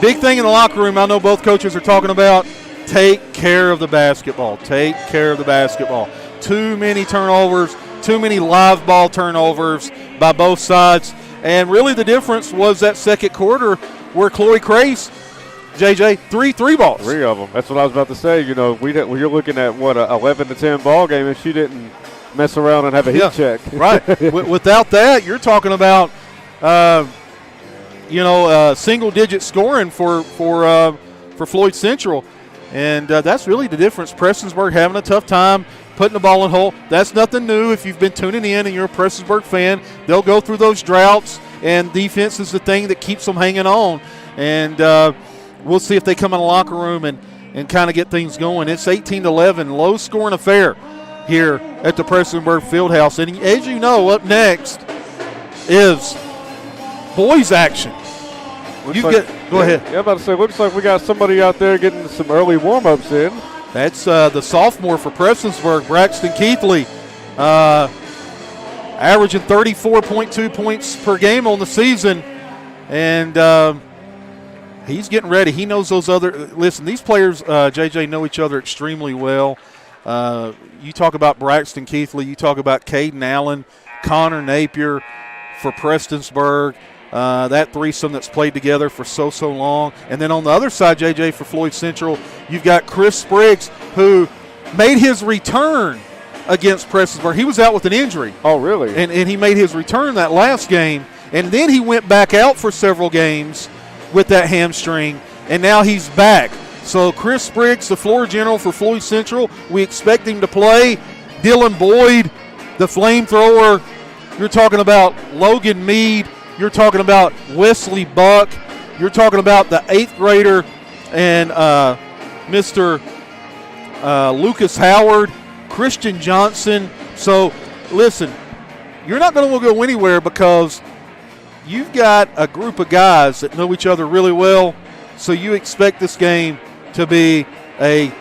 big thing in the locker room I know both coaches are talking about, take care of the basketball. Take care of the basketball. Too many turnovers, too many live ball turnovers by both sides. And really the difference was that second quarter where Chloe Crace, JJ, three balls. 3 of them. That's what I was about to say. You know, you're looking at, what, a 11-10 ball game if she didn't mess around and have a heat check. Right. Without that, you're talking about, single-digit scoring for Floyd Central. And that's really the difference. Prestonsburg having a tough time putting the ball in hole. That's nothing new. If you've been tuning in and you're a Prestonsburg fan, they'll go through those droughts, and defense is the thing that keeps them hanging on. And we'll see if they come in the locker room and kind of get things going. It's 18-11, low-scoring affair here at the Prestonsburg Fieldhouse. And as you know, up next is boys action. Go ahead. Yeah, I'm about to say, looks like we got somebody out there getting some early warm-ups in. That's the sophomore for Prestonsburg, Braxton Keathley, averaging 34.2 points per game on the season. And he's getting ready. He knows those other – listen, these players, JJ, know each other extremely well. You talk about Braxton Keathley. You talk about Caden Allen, Connor Napier for Prestonsburg. That threesome that's played together for so long. And then on the other side, JJ, for Floyd Central, you've got Chris Spriggs, who made his return against Prestonsburg. He was out with an injury. Oh, really? And he made his return that last game. And then he went back out for several games with that hamstring, and now he's back. So Chris Spriggs, the floor general for Floyd Central, we expect him to play. Dylan Boyd, the flamethrower. You're talking about Logan Mead. You're talking about Wesley Buck. You're talking about the 8th grader and Mr. Lucas Howard, Christian Johnson. So, listen, you're not going to go anywhere because you've got a group of guys that know each other really well. So you expect this game to be a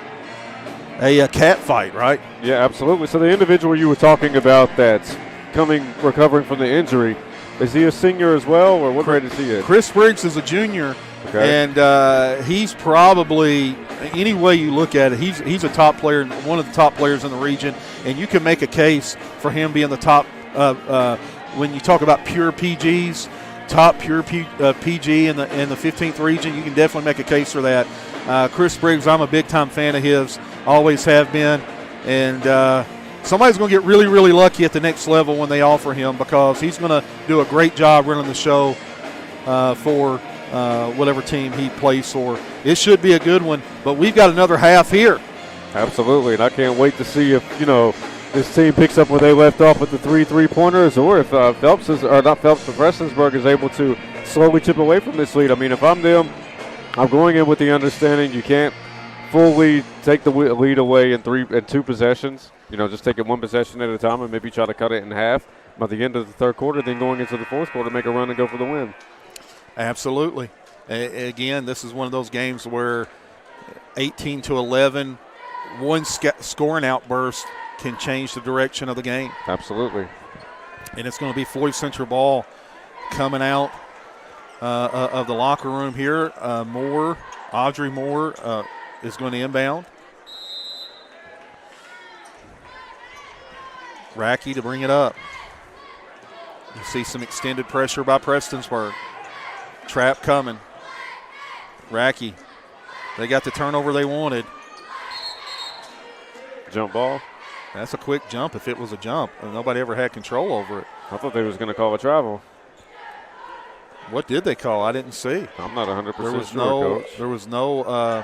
cat fight, right? Yeah, absolutely. So the individual you were talking about that's recovering from the injury, is he a senior as well, or what grade is he in? Chris Spriggs is a junior, okay. And he's probably, any way you look at it, he's a top player, one of the top players in the region, and you can make a case for him being the top, when you talk about pure PGs, top pure PG in the 15th region, you can definitely make a case for that. Chris Spriggs, I'm a big-time fan of his, always have been, and somebody's going to get really, really lucky at the next level when they offer him because he's going to do a great job running the show for whatever team he plays for. It should be a good one, but we've got another half here. Absolutely, and I can't wait to see if, this team picks up where they left off with the 3 3-pointers, or if Prestonsburg is able to slowly chip away from this lead. I mean, if I'm them, I'm going in with the understanding you can't fully take the lead away in 2 possessions. Just take it 1 possession at a time and maybe try to cut it in half by the end of the third quarter, then going into the fourth quarter, make a run and go for the win. Absolutely. Again, this is one of those games where 18-11, one scoring outburst can change the direction of the game. Absolutely. And it's going to be Floyd Central ball coming out of the locker room here. Audrey Moore is going to inbound. Racky to bring it up. You see some extended pressure by Prestonsburg. Trap coming. Racky. They got the turnover they wanted. Jump ball. That's a quick jump if it was a jump. Nobody ever had control over it. I thought they was going to call a travel. What did they call? I didn't see. I'm not 100% sure, Coach. There was no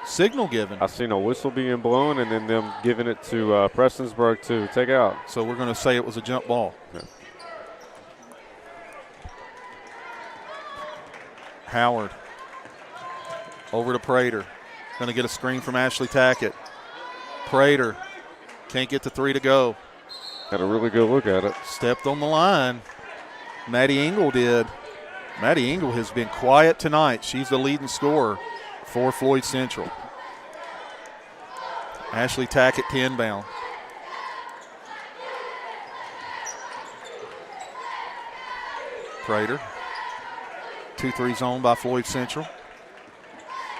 signal given. I seen a whistle being blown and then them giving it to Prestonsburg to take out. So we're going to say it was a jump ball. Yeah. Howard over to Prater. Going to get a screen from Ashley Tackett. Prater can't get the three to go. Had a really good look at it. Stepped on the line. Maddie Engel did. Maddie Engel has been quiet tonight. She's the leading scorer for Floyd Central. Ashley Tackett to inbound. Prater. 2-3 zone by Floyd Central.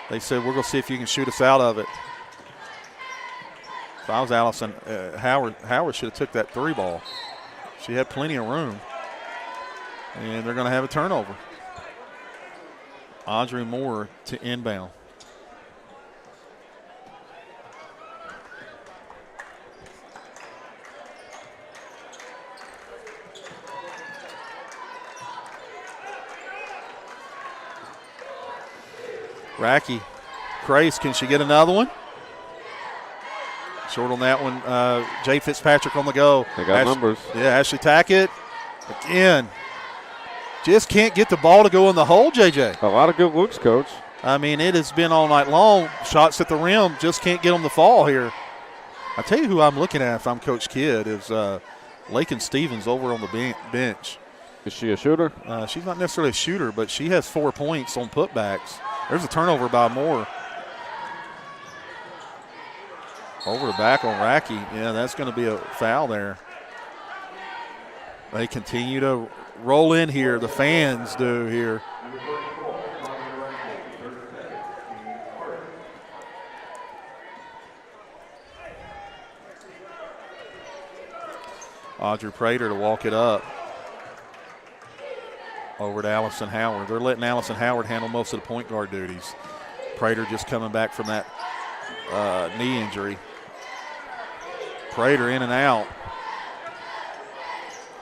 They said, we're going to see if you can shoot us out of it. If I was Allison, Howard should have took that three ball. She had plenty of room. And they're going to have a turnover. Audrey Moore to inbound. Racky. Crace, can she get another one? Short on that one. Jay Fitzpatrick on the go. They got numbers. Yeah, Ashley Tackett. Again, just can't get the ball to go in the hole, JJ. A lot of good looks, Coach. I mean, it has been all night long. Shots at the rim, just can't get them to fall here. I tell you who I'm looking at if I'm Coach Kidd is Lakin Stevens over on the bench. Is she a shooter? She's not necessarily a shooter, but she has 4 points on putbacks. There's a turnover by Moore. Over the back on Racky. Yeah, that's going to be a foul there. They continue to roll in here. The fans do here. Audrey Prater to walk it up. Over to Allison Howard. They're letting Allison Howard handle most of the point guard duties. Prater just coming back from that knee injury. Prater in and out.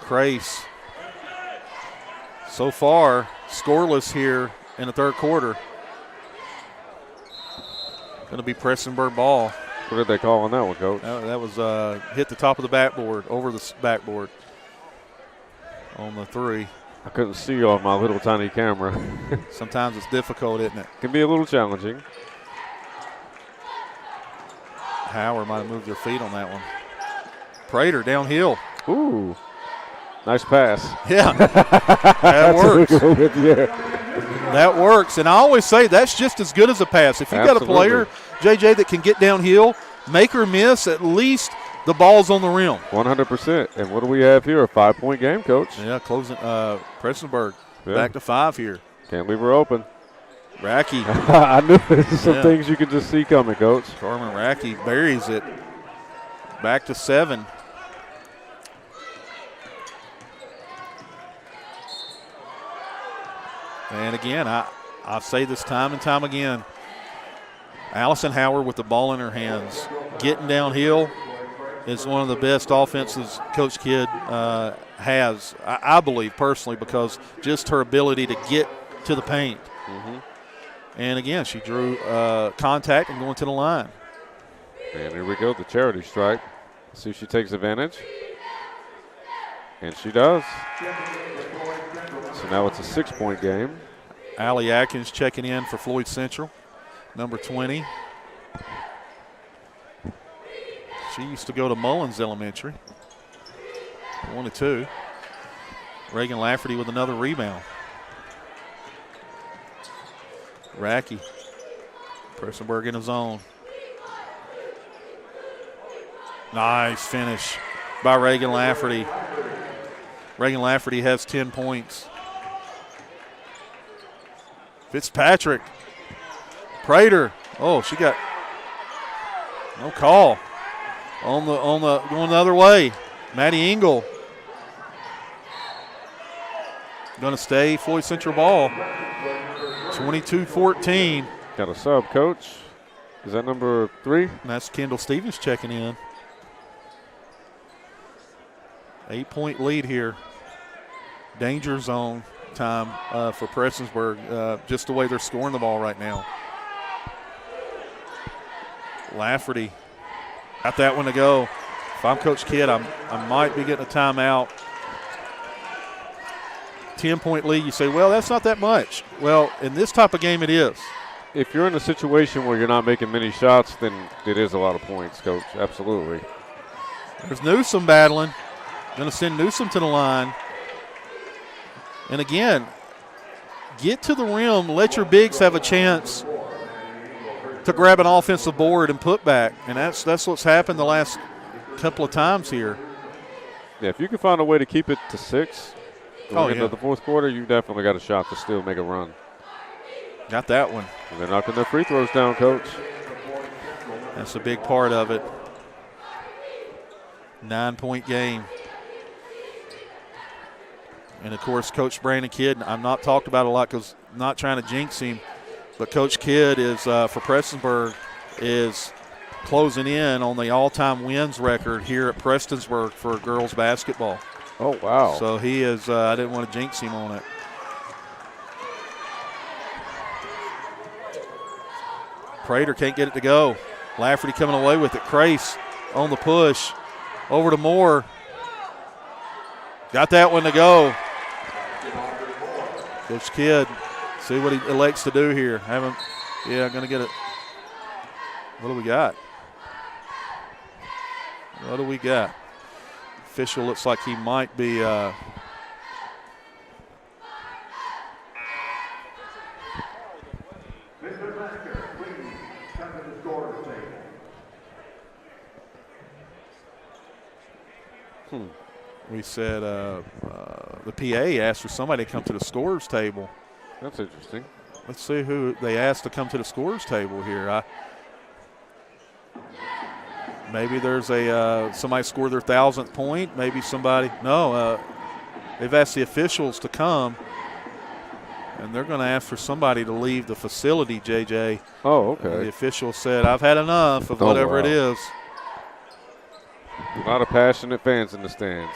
Crace. So far, scoreless here in the third quarter. Going to be Prestonsburg ball. What did they call on that one, Coach? That was hit the top of the backboard, over the backboard on the three. I couldn't see you on my little tiny camera. Sometimes it's difficult, isn't it? Can be a little challenging. Howard might have moved their feet on that one. Prater downhill. Ooh, nice pass. Yeah, that works. That works. And I always say that's just as good as a pass. If you've got a player, JJ, that can get downhill, make or miss, at least the ball's on the rim. 100%. And what do we have here? A 5-point game, Coach. Yeah, closing Prestonsburg back to 5 here. Can't leave her open. Racky. I knew there's some things you could just see coming, Coach. Carmen Racky buries it. Back to 7. And again, I say this time and time again, Allison Howard with the ball in her hands, getting downhill is one of the best offenses Coach Kidd has, I believe personally, because just her ability to get to the paint. Mm-hmm. And again, she drew contact and going to the line. And here we go, the charity strike. See if she takes advantage. And she does. So now it's a 6-point game. Allie Atkins checking in for Floyd Central, number 20. She used to go to Mullins Elementary. 1-2. Reagan Lafferty with another rebound. Racky. Prestonsburg in his zone. Nice finish by Reagan Lafferty. Reagan Lafferty has 10 points. Fitzpatrick. Prater. Oh, she got no call. On the going the other way. Maddie Engel. Going to stay Floyd Central ball. 22-14. Got a sub, Coach. Is that number 3? And that's Kendall Stevens checking in. 8-point lead here. Danger zone time for Prestonsburg, just the way they're scoring the ball right now. Lafferty got that one to go. If I'm Coach Kidd, I might be getting a timeout. 10-point lead, you say, well, that's not that much. Well, in this type of game, it is. If you're in a situation where you're not making many shots, then it is a lot of points, Coach. Absolutely. There's Newsom battling. Going to send Newsom to the line. And again, get to the rim, let your bigs have a chance to grab an offensive board and put back. And that's what's happened the last couple of times here. Yeah, if you can find a way to keep it to 6 going into the fourth quarter, you definitely got a shot to still make a run. Got that one. And they're knocking their free throws down, Coach. That's a big part of it. 9-point game. And, of course, Coach Brandon Kidd, I'm not talked about a lot because I'm not trying to jinx him, but Coach Kidd is, for Prestonsburg, is closing in on the all-time wins record here at Prestonsburg for girls basketball. Oh, wow. So he is, I didn't want to jinx him on it. Prater can't get it to go. Lafferty coming away with it. Crace on the push. Over to Moore. Got that one to go. Coach Kidd, see what he elects to do here. Going to get it. What do we got? What do we got? Official looks like he might be. We said the PA asked for somebody to come to the scorer's table. That's interesting. Let's see who they asked to come to the scorer's table here. Maybe there's somebody scored their 1,000th point. Maybe somebody. No, they've asked the officials to come, and they're going to ask for somebody to leave the facility, JJ. Oh, okay. The official said, I've had enough of whatever it is. A lot of passionate fans in the stands.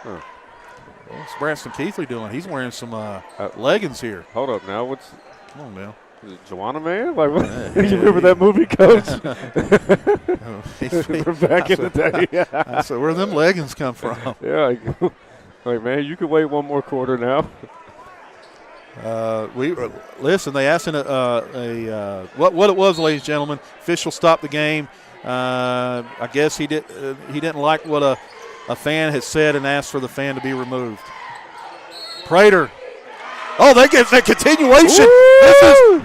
Huh. What's Braxton Keathley doing? He's wearing some leggings here. Hold up now. Come on now. Is it Joanna Man? Like, what? You remember that movie, Coach? Back in the day. I said, where them leggings come from? Yeah. Like, man, you can wait one more quarter now. Listen. They asked what it was, ladies and gentlemen. Official stopped the game. I guess he didn't like what a fan had said and asked for the fan to be removed. Prater. Oh, that gets that continuation.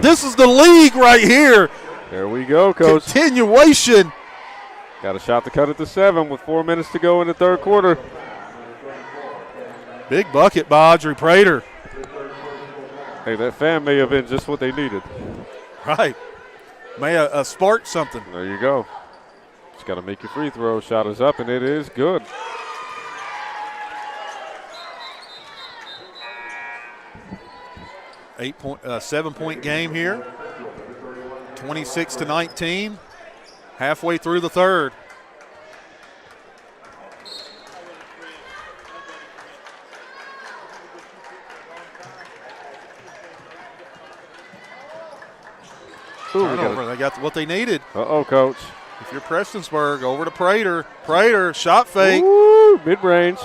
This is the league right here. There we go, Coach. Continuation. Got a shot to cut it to 7 with 4 minutes to go in the third quarter. Big bucket by Audrey Prater. Hey, that fan may have been just what they needed. Right. May have sparked something. There you go. Just got to make your free throw. Shot is up, and it is good. 7-point game here. 26-19. Halfway through the third. Turnover. They got what they needed. Uh-oh, Coach. If you're Prestonsburg, over to Prater. Prater, shot fake. Woo, mid-range.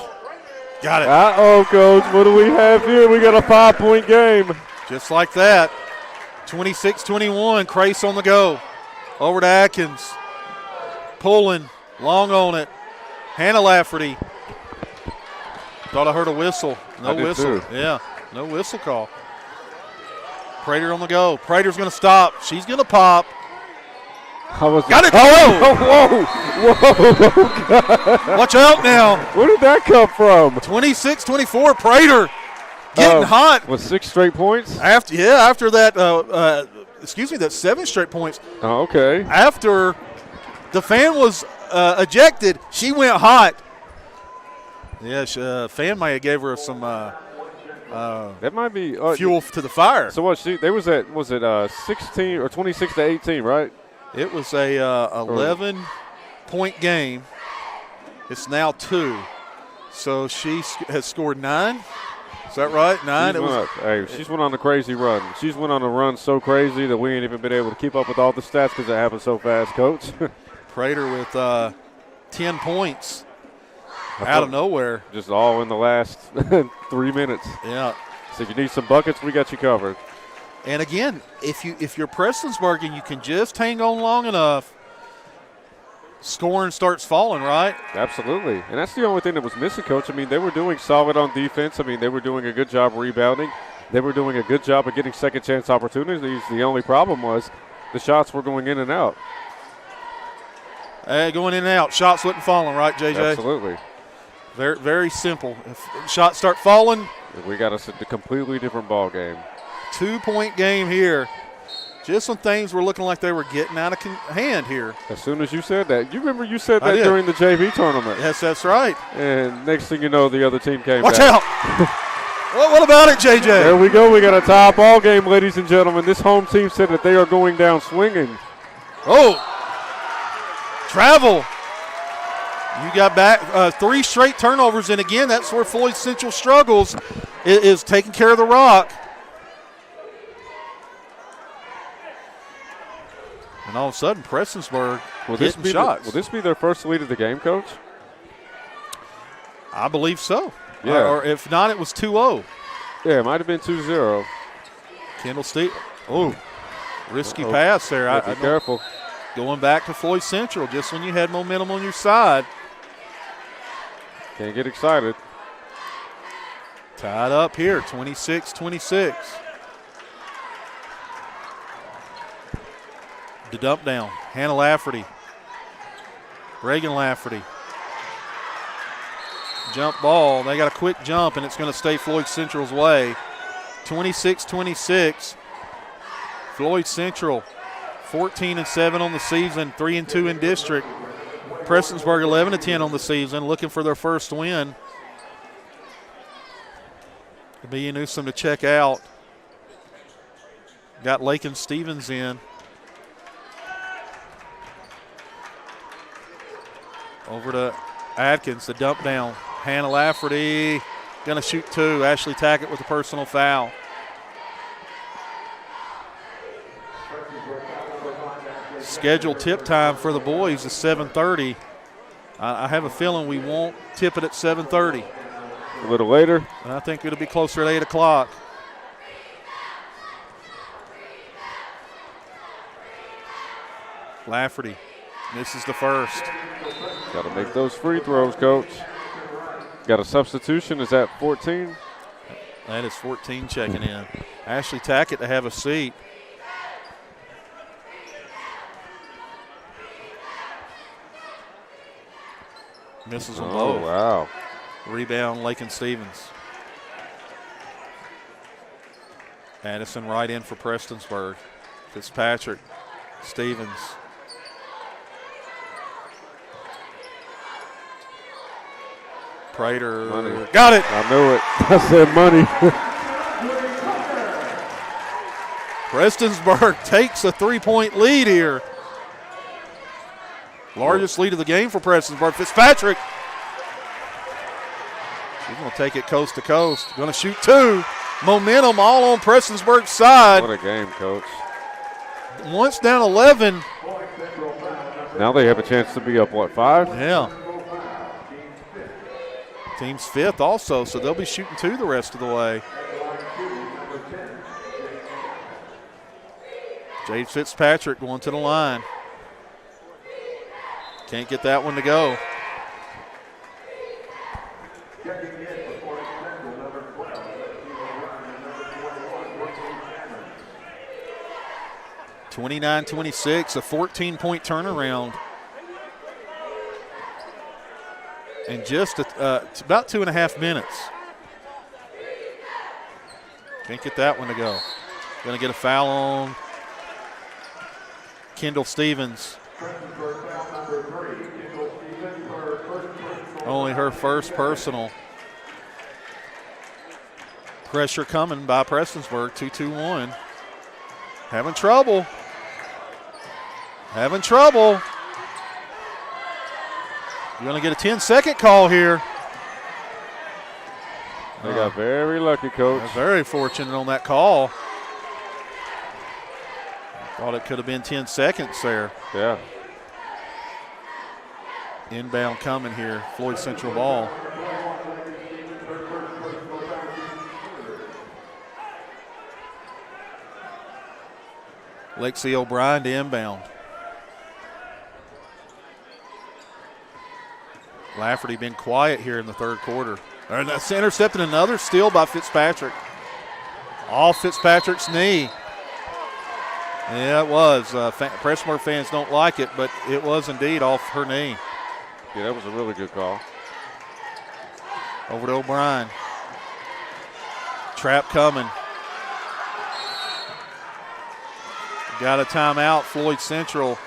Got it. Uh-oh, Coach. What do we have here? We got a 5-point game. Just like that. 26-21, Crace on the go. Over to Atkins. Pulling, long on it. Hannah Lafferty. Thought I heard a whistle. No whistle. Too. Yeah, no whistle call. Prater on the go. Prater's going to stop. She's going to pop. Got it. Oh, whoa. Watch out now. Where did that come from? 26-24, Prater getting hot. With 6 straight points? After that, that 7 straight points. Oh, okay. After the fan was ejected, she went hot. Yeah, fan may have gave her some that might be fuel to the fire. So what? They was at 16 or 26-18, right? It was a 11. point game. It's now 2. So she has scored 9. Is that right? 9? She's went on a crazy run. She's went on a run so crazy that we ain't even been able to keep up with all the stats because it happened so fast, Coach. Prater with 10 points out of nowhere. Just all in the last 3 minutes. Yeah. So if you need some buckets, we got you covered. And again, if you're Prestonsburg and you can just hang on long enough, scoring starts falling, right? Absolutely. And that's the only thing that was missing, Coach. I mean, they were doing solid on defense. I mean, they were doing a good job rebounding. They were doing a good job of getting second chance opportunities. The only problem was the shots were going in and out. Going in and out. Shots wasn't falling, right, JJ? Absolutely. Very, very simple. If shots start falling, we got us a completely different ball game. 2-point game here. Just when things were looking like they were getting out of hand here. As soon as you said that. You remember you said that during the JV tournament. Yes, that's right. And next thing you know, the other team came Watch back. out. What about it, JJ? There we go. We got a tie ball game, ladies and gentlemen. This home team said that they are going down swinging. Oh. Travel. You got back 3 straight turnovers, and again, that's where Floyd Central struggles, is taking care of the rock. And all of a sudden, Prestonsburg hitting shots. Will this be their first lead of the game, Coach? I believe so. Yeah. Or if not, it was 2-0. Yeah, it might have been 2-0. Kendall Steve. Oh, risky pass there. Be careful. Going back to Floyd Central just when you had momentum on your side. Can't get excited. Tied up here, 26-26. The dump down. Hannah Lafferty. Reagan Lafferty. Jump ball. They got a quick jump, and it's going to stay Floyd Central's way. 26-26. Floyd Central, 14-7 on the season, 3-2 in district. Prestonsburg 11-10 on the season, looking for their first win. B. Newsom to check out. Got Lakin Stevens in. Over to Adkins, the dump down. Hannah Lafferty going to shoot 2. Ashley Tackett with a personal foul. Scheduled tip time for the boys is 7:30. I have a feeling we won't tip it at 7:30. A little later. And I think it'll be closer at 8 o'clock. Lafferty misses the first. Got to make those free throws, Coach. Got a substitution. Is that 14? That is 14 checking in. Ashley Tackett to have a seat. Misses them both. Oh, wow. Rebound, Lakin Stevens. Addison right in for Prestonsburg. Fitzpatrick, Stevens. Prater. Money. Got it. I knew it. I said money. Prestonsburg takes a 3-point lead here. Largest lead of the game for Prestonsburg. Fitzpatrick. She's going to take it coast to coast. Going to shoot 2. Momentum all on Prestonsburg's side. What a game, Coach. Once down 11. Now they have a chance to be up, 5? Yeah. Team's 5th also, so they'll be shooting 2 the rest of the way. Jade Fitzpatrick going to the line. Can't get that one to go. (29-26), a 14-point turnaround. In just about 2.5 minutes. Can't get that one to go. Going to get a foul on Kendall Stevens. Only her first personal. Pressure coming by Prestonsburg, 2-2-1. Having trouble. You're going to get a 10-second call here. They got very lucky, Coach. Very fortunate on that call. Thought it could have been 10 seconds there. Yeah. Inbound coming here, Floyd Central ball. Lexi O'Brien to inbound. Lafferty been quiet here in the third quarter. And that's intercepted, another steal by Fitzpatrick. Off Fitzpatrick's knee. Yeah, it was. Prestonsburg fans don't like it, but it was indeed off her knee. Yeah, that was a really good call. Over to O'Brien. Trap coming. Got a timeout, Floyd Central.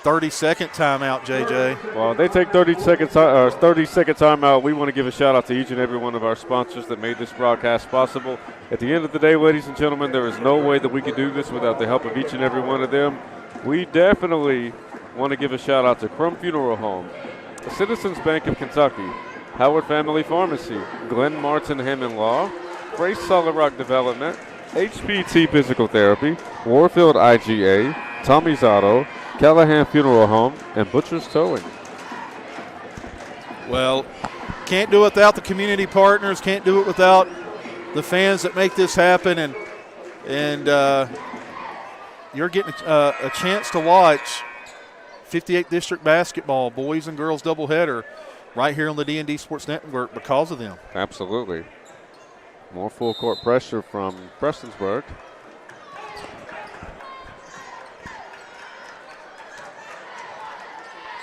30-second timeout, JJ. Well, they take 30-second timeout. We want to give a shout-out to each and every one of our sponsors that made this broadcast possible. At the end of the day, ladies and gentlemen, there is no way that we could do this without the help of each and every one of them. We definitely want to give a shout-out to Crum Funeral Home, the Citizens Bank of Kentucky, Howard Family Pharmacy, Glenn Martin Hammond Law, Grace Solid Rock Development, HPT Physical Therapy, Warfield IGA, Tommy's Auto, Callahan Funeral Home, and Butcher's Towing. Well, can't do it without the community partners, can't do it without the fans that make this happen, and you're getting a chance to watch 58th District basketball, boys and girls doubleheader, right here on the D&D Sports Network because of them. Absolutely. More full court pressure from Prestonsburg.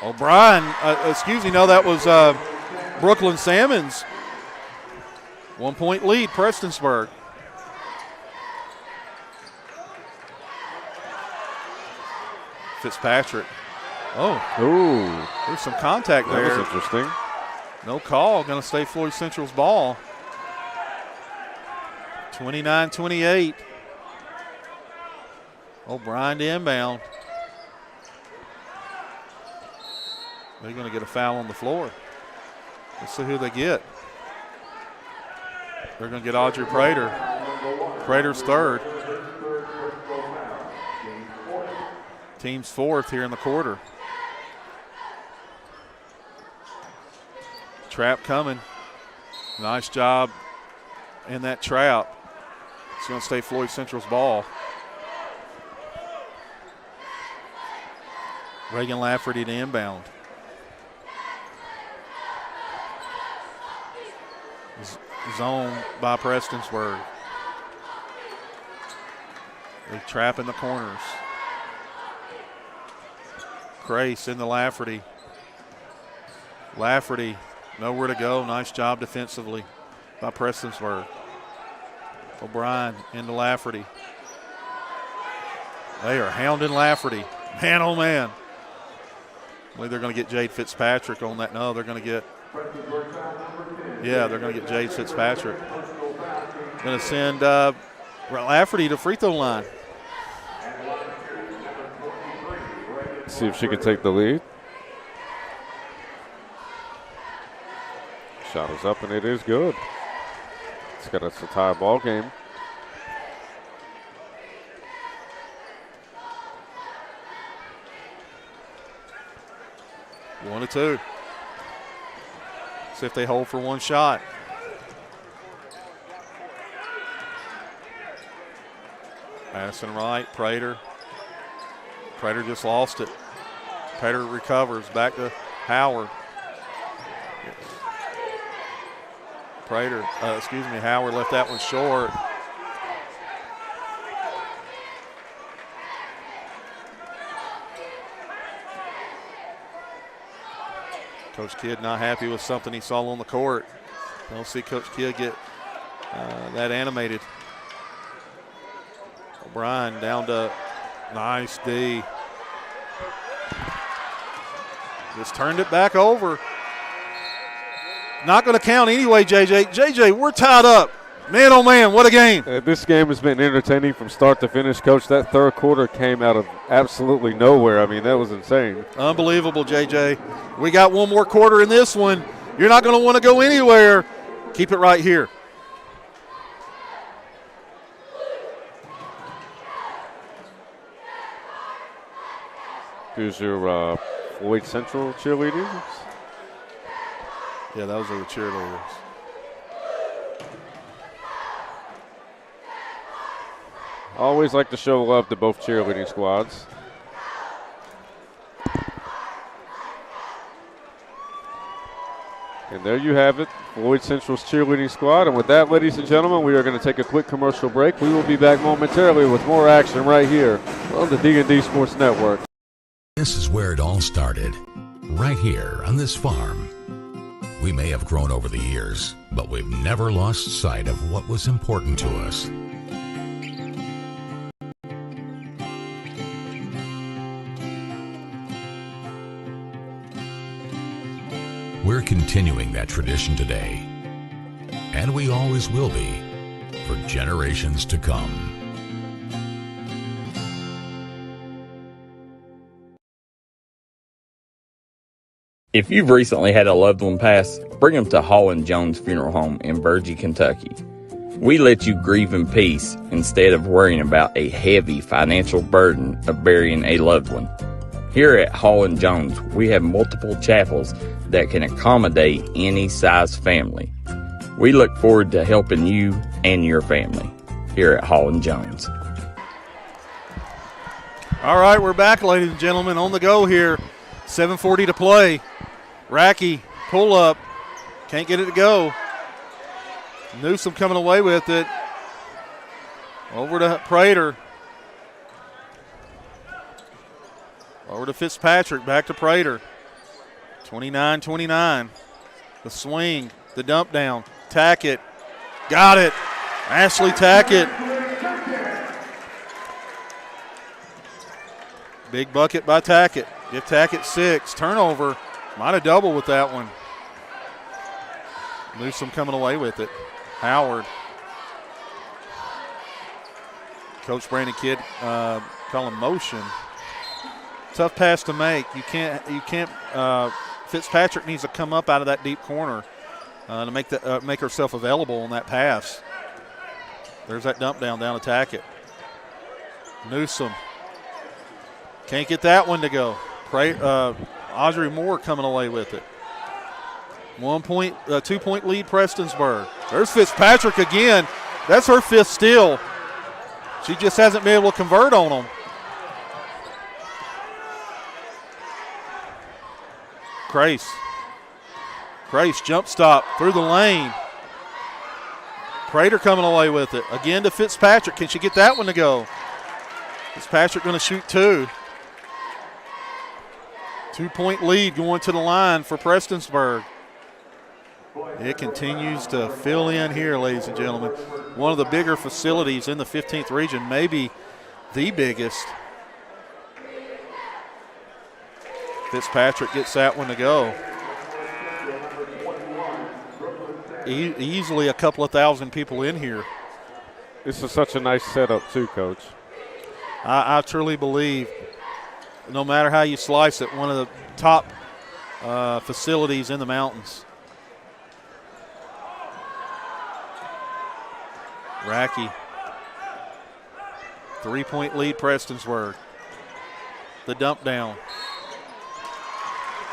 O'Brien, that was Brooklyn Salmons. 1 point lead, Prestonsburg. Fitzpatrick. Oh, there's some contact there. That was interesting. No call, going to stay Floyd Central's ball. 29-28. O'Brien to inbound. They're going to get a foul on the floor. Let's see who they get. They're going to get Audrey Prater. Prater's third. Team's fourth here in the quarter. Trap coming. Nice job in that trap. It's going to stay Floyd Central's ball. Reagan Lafferty to inbound. Zone by Prestonsburg. They trap in the corners. Crace into Lafferty. Lafferty, nowhere to go. Nice job defensively by Prestonsburg. O'Brien into Lafferty. They are hounding Lafferty. Man, oh man. I believe they're going to get Jade Fitzpatrick on that. No, they're going to get. Yeah, they're going to get Jade Fitzpatrick. Going to send Lafferty to free throw line. See if she can take the lead. Shot is up and it is good. It's got us a tie ball game. One to two. See if they hold for one shot. Madison right, Prater. Prater just lost it. Prater recovers, back to Howard. Prater, Howard left that one short. Coach Kidd not happy with something he saw on the court. Don't see Coach Kidd get that animated. O'Brien down to nice D. Just turned it back over. Not going to count anyway, JJ. JJ, we're tied up. Man, oh, man, what a game. This game has been entertaining from start to finish, Coach. That third quarter came out of absolutely nowhere. I mean, that was insane. Unbelievable, JJ. We got one more quarter in this one. You're not going to want to go anywhere. Keep it right here. Here's your Floyd Central cheerleaders. Yeah, those are the cheerleaders. Always like to show love to both cheerleading squads. And there you have it, Floyd Central's cheerleading squad. And with that, ladies and gentlemen, we are going to take a quick commercial break. We will be back momentarily with more action right here on the D&D Sports Network. This is where it all started, right here on this farm. We may have grown over the years, but we've never lost sight of what was important to us. We're continuing that tradition today, and we always will be for generations to come. If you've recently had a loved one pass, bring them to Hall & Jones Funeral Home in Burgee, Kentucky. We let you grieve in peace instead of worrying about a heavy financial burden of burying a loved one. Here at Hall & Jones, we have multiple chapels that can accommodate any size family. We look forward to helping you and your family here at Hall & Jones. All right, we're back, ladies and gentlemen, on the go here. 7:40 to play. Racky, pull up. Can't get it to go. Newsom coming away with it. Over to Prater. Over to Fitzpatrick, back to Prater. 29-29. The swing, the dump down. Tackett, got it. Ashley Tackett. Big bucket by Tackett. Give Tackett 6. Turnover. Might have doubled with that one. Newsom coming away with it. Howard. Coach Brandon Kidd calling motion. Tough pass to make. You can't. Fitzpatrick needs to come up out of that deep corner to make herself available on that pass. There's that dump down to Tackett. Newsom can't get that one to go. Audrey Moore coming away with it. 2-point lead, Prestonsburg. There's Fitzpatrick again. That's her 5th steal. She just hasn't been able to convert on them. Grace jump stop through the lane. Prater coming away with it. Again to Fitzpatrick. Can she get that one to go? Fitzpatrick going to shoot 2. 2-point lead going to the line for Prestonsburg. It continues to fill in here, ladies and gentlemen. One of the bigger facilities in the 15th region, maybe the biggest. Fitzpatrick gets that one to go. Easily a couple of thousand people in here. This is such a nice setup too, Coach. I truly believe, no matter how you slice it, one of the top facilities in the mountains. Racky. 3-point lead, Prestonsburg. The dump down.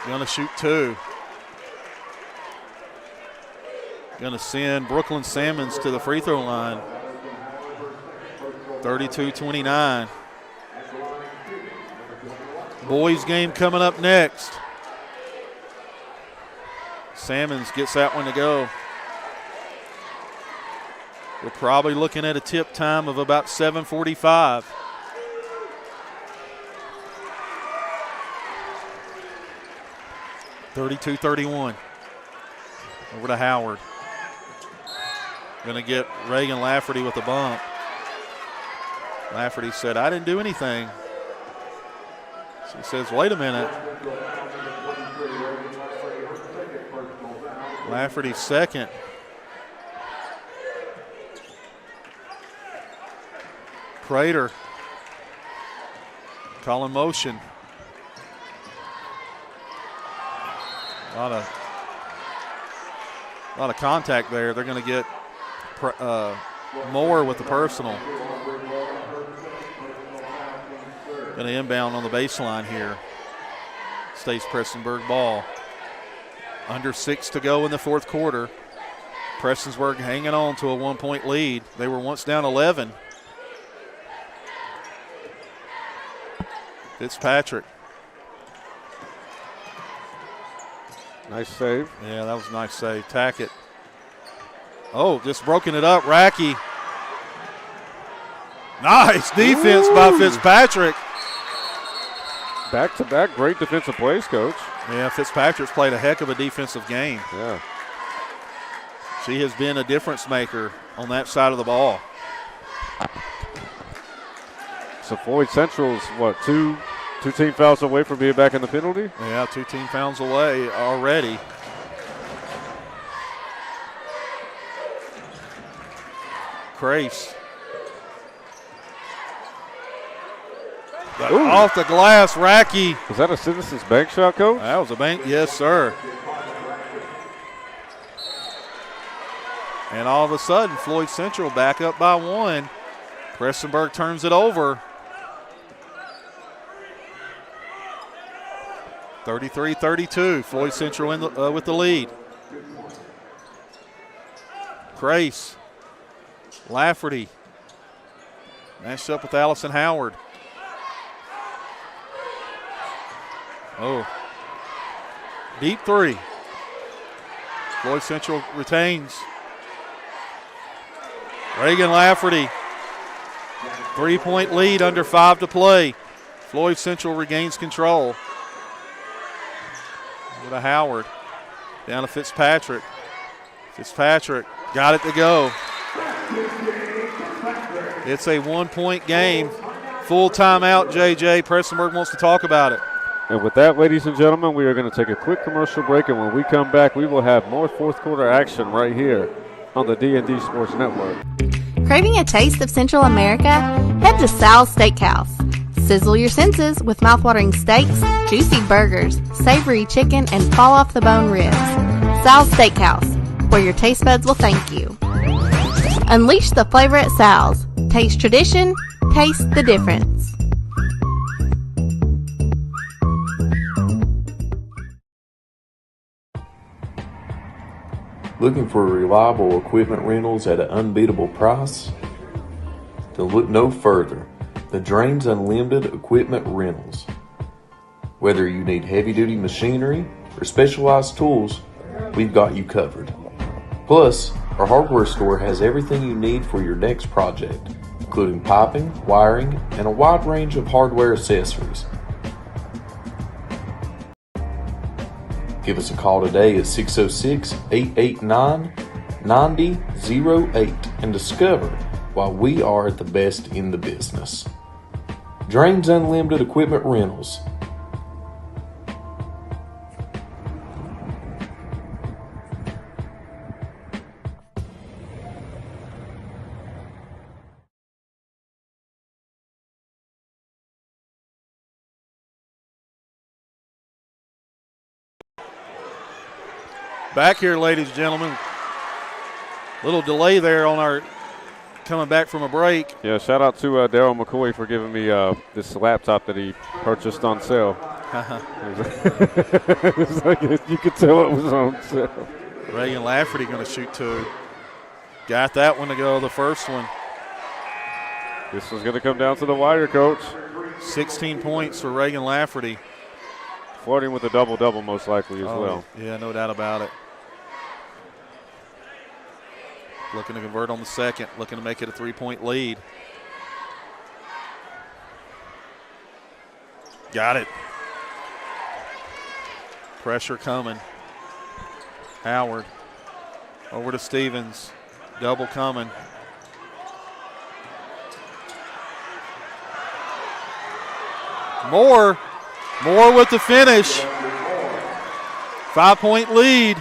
Going to shoot 2. Going to send Brooklyn Salmons to the free throw line. 32-29. Boys game coming up next. Salmons gets that one to go. We're probably looking at a tip time of about 7:45. (32-31). Over to Howard. Going to get Reagan Lafferty with a bump. Lafferty said, I didn't do anything. She says, wait a minute. Lafferty second. Prater calling motion. A lot of contact there. They're going to get Moore with the personal. Going to inbound on the baseline here. Stays Prestonsburg ball. Under 6 to go in the fourth quarter. Prestonsburg hanging on to a 1-point lead. They were once down 11. Fitzpatrick. Nice save. Yeah, that was a nice save. Tackett. Oh, just broken it up. Racky. Nice defense by Fitzpatrick. Back-to-back great defensive plays, Coach. Yeah, Fitzpatrick's played a heck of a defensive game. Yeah. She has been a difference maker on that side of the ball. So Floyd Central's, what, two team fouls away from being back in the penalty? Yeah, 2 team fouls away already. Crace. Off the glass, Racky. Was that a Citizens Bank shot, Coach? That was a bank, yes, sir. And all of a sudden, Floyd Central back up by 1. Prestonsburg turns it over. 33-32. Floyd Central with the lead. Crace. Lafferty. Matched up with Allison Howard. Oh. Deep 3. Floyd Central retains. Reagan Lafferty. 3-point lead, under 5 to play. Floyd Central regains control. Go to Howard. Down to Fitzpatrick. Fitzpatrick got it to go. It's a 1-point game. Full timeout, JJ. Prestonsburg wants to talk about it. And with that, ladies and gentlemen, we are going to take a quick commercial break, and when we come back, we will have more fourth quarter action right here on the D&D Sports Network. Craving a taste of Central America? Head to Sal's Steakhouse. Sizzle your senses with mouthwatering steaks, juicy burgers, savory chicken, and fall-off-the-bone ribs. Sal's Steakhouse, where your taste buds will thank you. Unleash the flavor at Sal's. Taste tradition, taste the difference. Looking for reliable equipment rentals at an unbeatable price? Then look no further. The Drains Unlimited Equipment Rentals. Whether you need heavy-duty machinery or specialized tools, we've got you covered. Plus, our hardware store has everything you need for your next project, including piping, wiring, and a wide range of hardware accessories. Give us a call today at 606-889-9008 and discover why we are the best in the business. Drains Unlimited Equipment Rentals. Back here, ladies and gentlemen. Little delay there on our coming back from a break. Yeah, shout out to Daryl McCoy for giving me this laptop that he purchased on sale. It's like you could tell it was on sale. Reagan Lafferty going to shoot 2. Got that one to go, the first one. This was going to come down to the wire, Coach. 16 points for Reagan Lafferty. Flirting with a double-double most likely as well. Yeah, no doubt about it. Looking to convert on the second, looking to make it a 3-point lead. Got it. Pressure coming. Howard over to Stevens. Double coming. Moore with the finish. 5-point lead.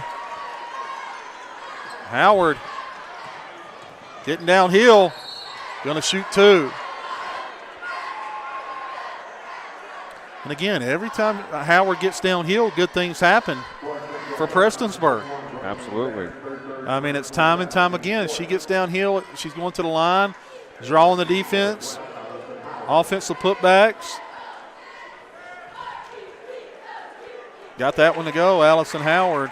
Howard getting downhill. Going to shoot 2. And again, every time Howard gets downhill, good things happen for Prestonsburg. Absolutely. I mean, it's time and time again. She gets downhill, she's going to the line, drawing the defense, offensive putbacks. Got that one to go, Allison Howard.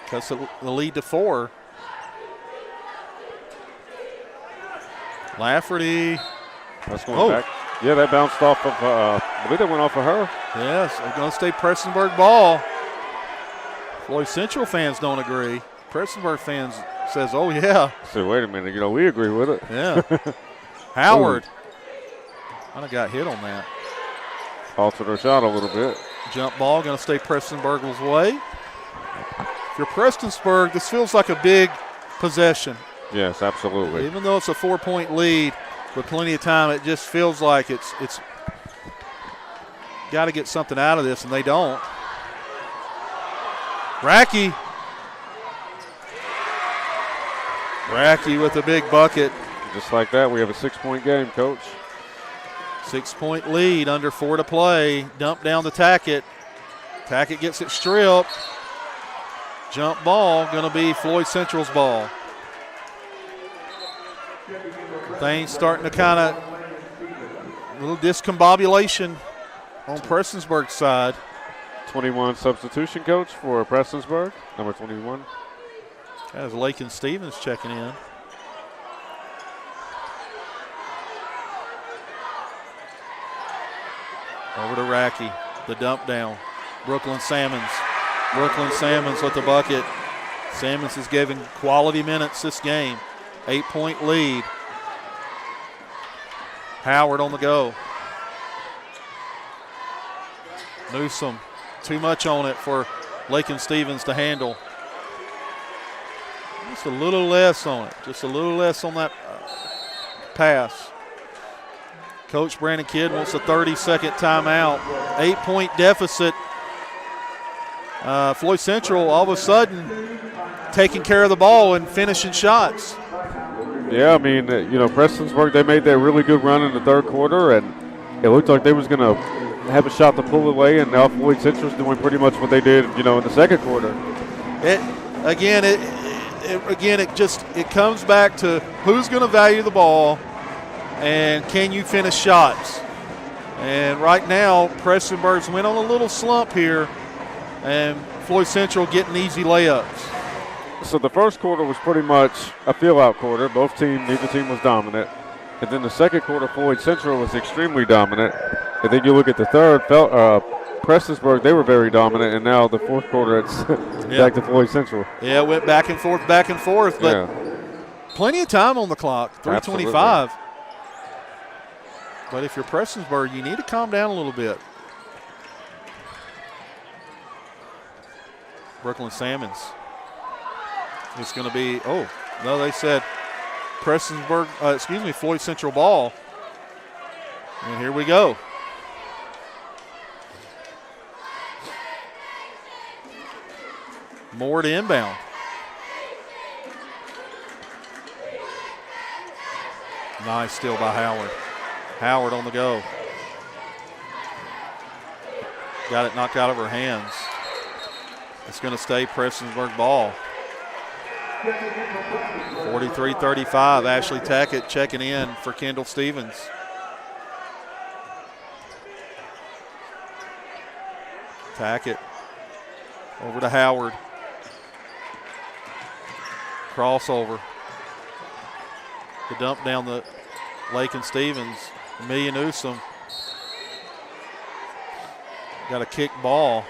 Cuts the lead to 4. Lafferty. That's going back. Yeah, that bounced off of, I believe that went off of her. Yes, they're going to stay Prestonsburg ball. Floyd Central fans don't agree. Prestonsburg fans says, oh, yeah. So wait a minute, we agree with it. Yeah. Howard. Kind of got hit on that. Altered her shot a little bit. Jump ball going to stay Prestonsburg's way. If you're Prestonsburg, this feels like a big possession. Yes, absolutely. Even though it's a 4-point lead with plenty of time, it just feels like it's got to get something out of this, and they don't. Racky with a big bucket. Just like that, we have a 6-point game, Coach. 6-point lead, under 4 to play. Dump down to Tackett. Tackett gets it stripped. Jump ball going to be Floyd Central's ball. Things starting to kind of a little discombobulation on Prestonsburg's side. 21 substitution, Coach, for Prestonsburg, number 21. As Lakin Stevens checking in. Over to Racky, the dump down. Brooklyn Salmons with the bucket. Salmons is giving quality minutes this game. 8-point lead. Howard on the go. Newsom, too much on it for Lakin Stevens to handle. Just a little less on it. Just a little less on that pass. Coach Brandon Kidd wants a 30-second timeout. 8-point deficit. Floyd Central all of a sudden taking care of the ball and finishing shots. Yeah, I mean, Prestonsburg, they made that really good run in the third quarter, and it looked like they was going to have a shot to pull away, and now Floyd Central's doing pretty much what they did, in the second quarter. It comes back to who's going to value the ball and can you finish shots. And right now, Prestonsburg's went on a little slump here, and Floyd Central getting easy layups. So the first quarter was pretty much a feel-out quarter. Neither team was dominant. And then the second quarter, Floyd Central was extremely dominant. And then you look at the third, Prestonsburg, they were very dominant. And now the fourth quarter, it's back to Floyd Central. Yeah, it went back and forth. But plenty of time on the clock, 3:25. But if you're Prestonsburg, you need to calm down a little bit. Brooklyn Salmons. It's going to be, they said Floyd Central ball. And here we go. Moore to inbound. Nice steal by Howard. Howard on the go. Got it knocked out of her hands. It's going to stay Prestonsburg ball. 43-35. Ashley Tackett checking in for Kendall Stevens. Tackett over to Howard. Crossover. The dump down the Lakin Stevens. Amelia Newsom. Got a kick ball.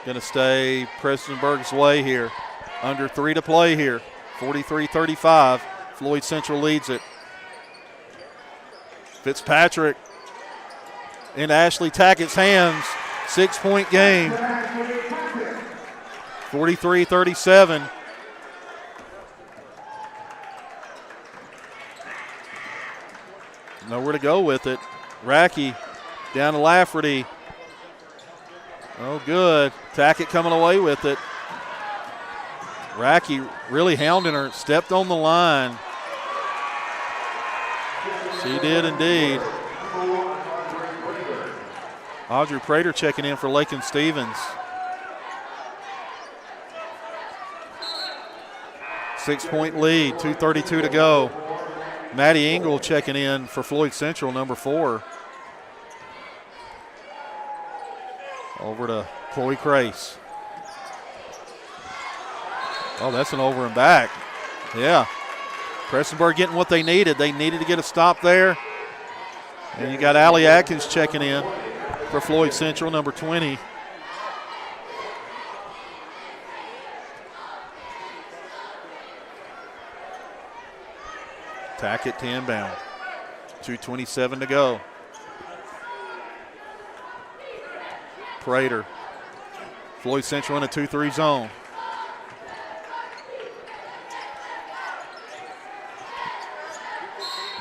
Going to stay Prestonsburg's way here. Under 3 to play here. 43-35. Floyd Central leads it. Fitzpatrick into Ashley Tackett's hands. 6-point game. 43-37. Nowhere to go with it. Racky down to Lafferty. Oh, good. Tackett coming away with it. Racky really hounding her. Stepped on the line. She did indeed. Audrey Prater checking in for Lakin Stevens. 6-point lead, 2:32 to go. Maddie Engel checking in for Floyd Central, number 4. Over to Chloe Crace. Oh, that's an over and back. Yeah. Prestonsburg getting what they needed. They needed to get a stop there. And you got Allie Atkins checking in for Floyd Central, number 20. Tackett to inbound. 2:27 to go. Prater. Floyd Central in a 2-3 zone.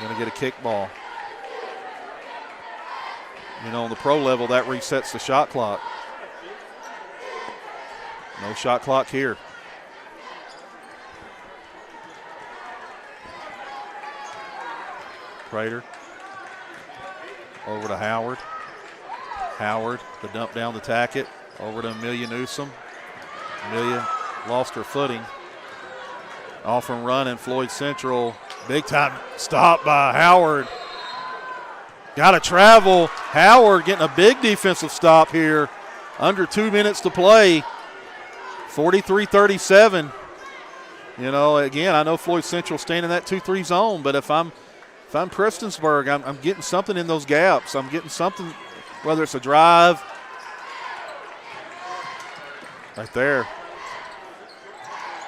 Going to get a kick ball. You know, on the pro level, that resets the shot clock. No shot clock here. Prater. Over to Howard. Howard, the dump down to Tackett. Over to Amelia Newsom. Amelia lost her footing. Off and running, Floyd Central. Big time stop by Howard. Got to travel. Howard getting a big defensive stop here. Under 2 minutes to play. 43-37. You know, again, I know Floyd Central staying in that 2-3 zone, but if I'm Prestonsburg, I'm getting something in those gaps. I'm getting something, whether it's a drive. Right there.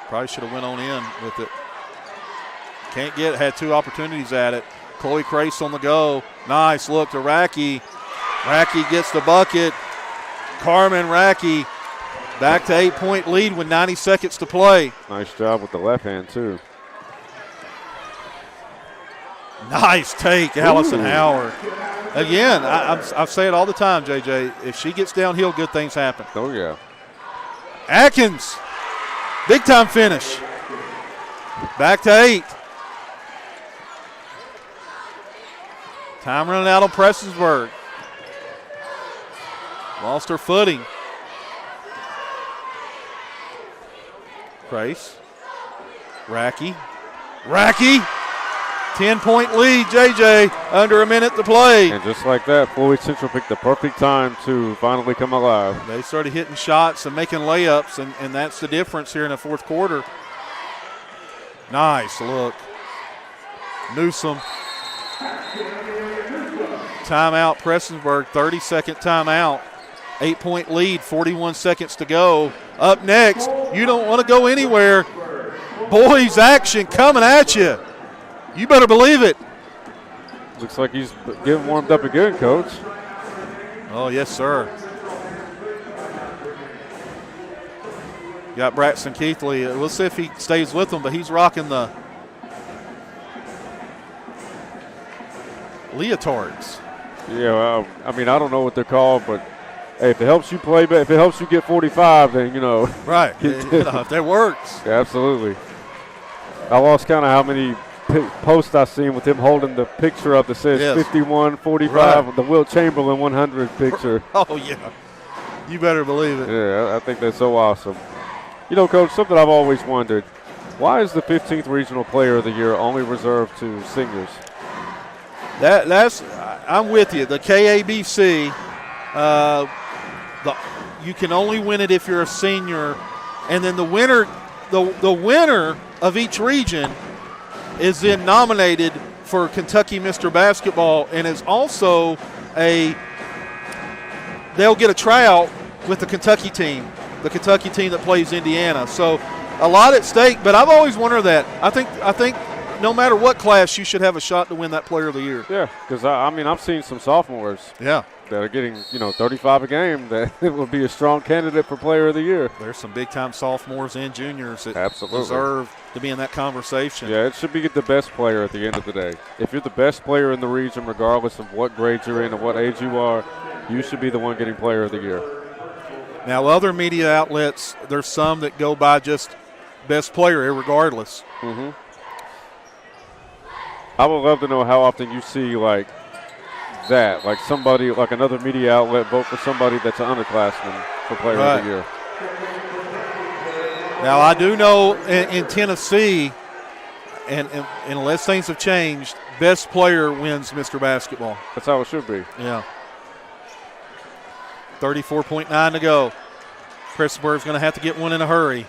Probably should have went on in with it. Can't get it. Had 2 opportunities at it. Chloe Crace on the go. Nice look to Racky. Racky gets the bucket. Carmen Racky back to 8-point lead with 90 seconds to play. Nice job with the left hand, too. Nice take, Allison Howard. Again, I say it all the time, JJ. If she gets downhill, good things happen. Oh, yeah. Atkins, big time finish. Back to 8. Time running out on Prestonsburg. Lost her footing. Crace. Racky. 10-point lead, JJ, under a minute to play. And just like that, Floyd Central picked the perfect time to finally come alive. They started hitting shots and making layups, and that's the difference here in the fourth quarter. Nice look. Newsom. Timeout, Prestonsburg, 30-second timeout. 8-point lead, 41 seconds to go. Up next, you don't want to go anywhere. Boys action coming at you. You better believe it. Looks like he's getting warmed up again, Coach. Oh, yes, sir. Got Braxton Keathley. We'll see if he stays with them, but he's rocking the leotards. Yeah, well, I mean, I don't know what they're called, but hey, if it helps you play, if it helps you get 45, then, you know. Right. If that works. Yeah, absolutely. I lost count of how many posts I seen with him holding the picture up that says 51, 45, right. The Wilt Chamberlain 100 picture. Oh, yeah. You better believe it. Yeah, I think that's so awesome. You know, Coach, something I've always wondered, why is the 15th Regional Player of the Year only reserved to seniors? I'm with you. The KABC, you can only win it if you're a senior, and then the winner of each region is then nominated for Kentucky Mr. Basketball, and is also they'll get a tryout with the Kentucky team that plays Indiana. So a lot at stake, but I've always wondered that. I think no matter what class, you should have a shot to win that Player of the Year. Yeah, because I mean I've seen some sophomores. Yeah. That are getting 35 a game. That will be a strong candidate for Player of the Year. There's some big time sophomores and juniors that absolutely deserve to be in that conversation. Yeah, it should be the best player at the end of the day. If you're the best player in the region, regardless of what grade you're in or what age you are, you should be the one getting Player of the Year. Now, other media outlets, there's some that go by just best player, irregardless. Mm-hmm. I would love to know how often you see like that, like somebody, like another media outlet vote for somebody that's an underclassman for Player of the Year. Now, I do know in Tennessee, and unless things have changed, best player wins Mr. Basketball. That's how it should be. Yeah. 34.9 to go. Prestonsburg's going to have to get one in a hurry.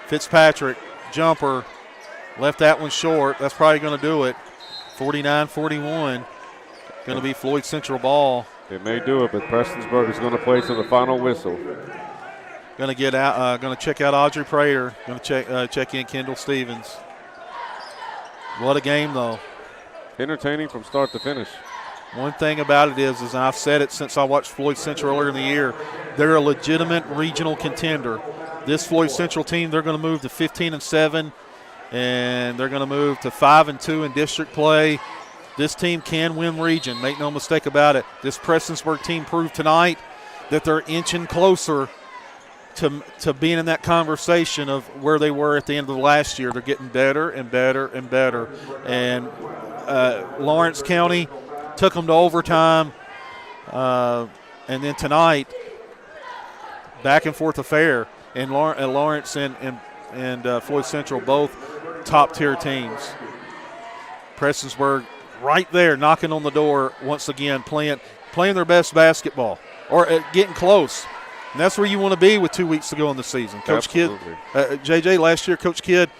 Fitzpatrick, jumper, left that one short. That's probably going to do it. 49-41. Going to be Floyd Central ball. It may do it, but Prestonsburg is going to play to the final whistle. Going to get out. Going to check out Audrey Prater. Going to check in Kendall Stevens. What a game, though. Entertaining from start to finish. One thing about it is, and I've said it since I watched Floyd Central earlier in the year, they're a legitimate regional contender. This Floyd Central team, they're going to move to 15-7, and they're going to move to 5-2 in district play. This team can win region. Make no mistake about it. This Prestonsburg team proved tonight that they're inching closer to being in that conversation of where they were at the end of the last year. They're getting better and better and better. And Lawrence County took them to overtime. And then tonight, back and forth affair. And Lawrence and Floyd Central, both top-tier teams. Prestonsburg right there knocking on the door once again, playing their best basketball or getting close. And that's where you want to be with 2 weeks to go in the season. Coach Absolutely. Kidd, JJ, last year, Coach Kidd,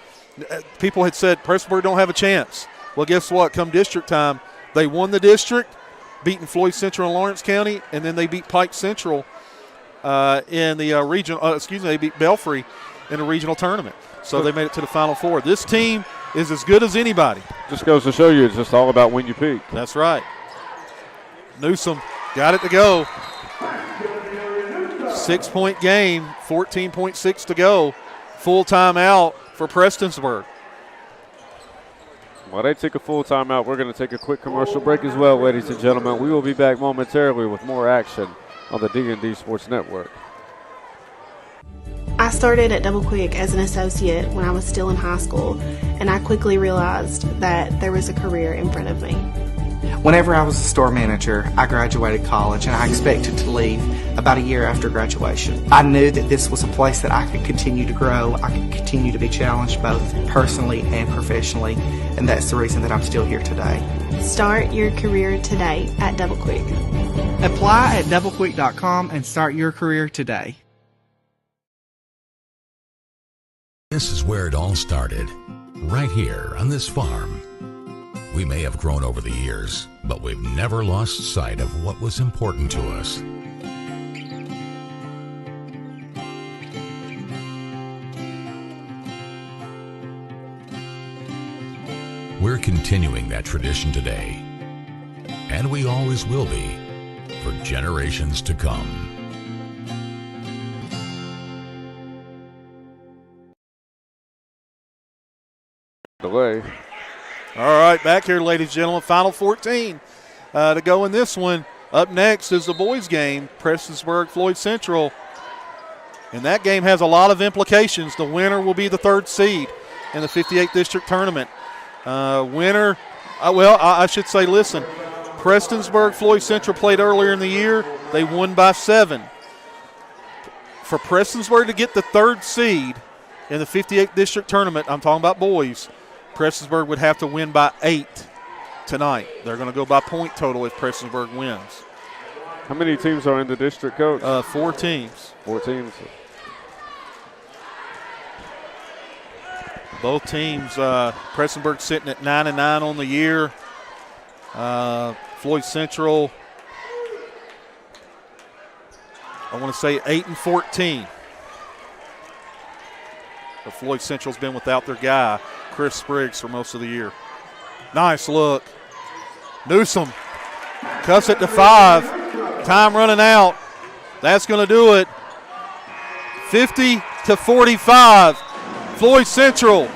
people had said Prestonsburg don't have a chance. Well, guess what? Come district time, they won the district, beating Floyd Central in Lawrence County, and then they beat Pike Central in the regional. They beat Belfry in a regional tournament. So they made it to the Final Four. This team is as good as anybody. Just goes to show you it's just all about when you peak. That's right. Newsom got it to go. 6-point game, 14.6 to go. Full timeout for Prestonsburg. While they take a full timeout, we're going to take a quick commercial break as well, ladies and gentlemen. We will be back momentarily with more action on the D&D Sports Network. I started at Double Quick as an associate when I was still in high school, and I quickly realized that there was a career in front of me. Whenever I was a store manager, I graduated college and I expected to leave about a year after graduation. I knew that this was a place that I could continue to grow, I could continue to be challenged both personally and professionally, and that's the reason that I'm still here today. Start your career today at Double Quick. Apply at doublequick.com and start your career today. This is where it all started, right here on this farm. We may have grown over the years, but we've never lost sight of what was important to us. We're continuing that tradition today, and we always will be, for generations to come. Delay. All right, back here, ladies and gentlemen. Final 14 to go in this one. Up next is the boys' game, Prestonsburg, Floyd Central. And that game has a lot of implications. The winner will be the third seed in the 58th District Tournament. I should say, listen, Prestonsburg, Floyd Central played earlier in the year. They won by 7. For Prestonsburg to get the third seed in the 58th District Tournament, I'm talking about boys, Prestonsburg would have to win by 8 tonight. They're going to go by point total if Prestonsburg wins. How many teams are in the district, Coach? 4 teams. 4 teams. Both teams, Prestonsburg sitting at 9-9 on the year. Floyd Central, I want to say 8-14. But Floyd Central's been without their guy, Chris Spriggs, for most of the year. Nice look. Newsom cuts it to 5. Time running out. That's going to do it. 50-45. Floyd Central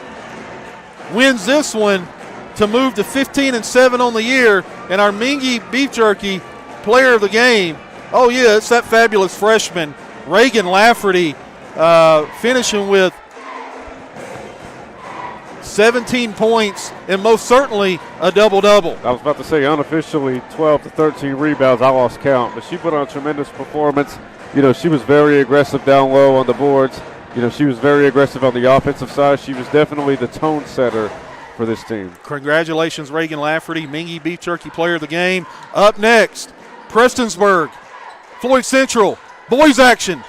wins this one to move to 15-7 on the year. And our Mingy Beef Jerky player of the game, oh yeah, it's that fabulous freshman, Reagan Lafferty, finishing with 17 points, and most certainly a double-double. I was about to say unofficially 12 to 13 rebounds. I lost count, but she put on a tremendous performance. She was very aggressive down low on the boards. She was very aggressive on the offensive side. She was definitely the tone setter for this team. Congratulations, Reagan Lafferty, Mingy Beef Jerky Player of the Game. Up next, Prestonsburg, Floyd Central, boys action.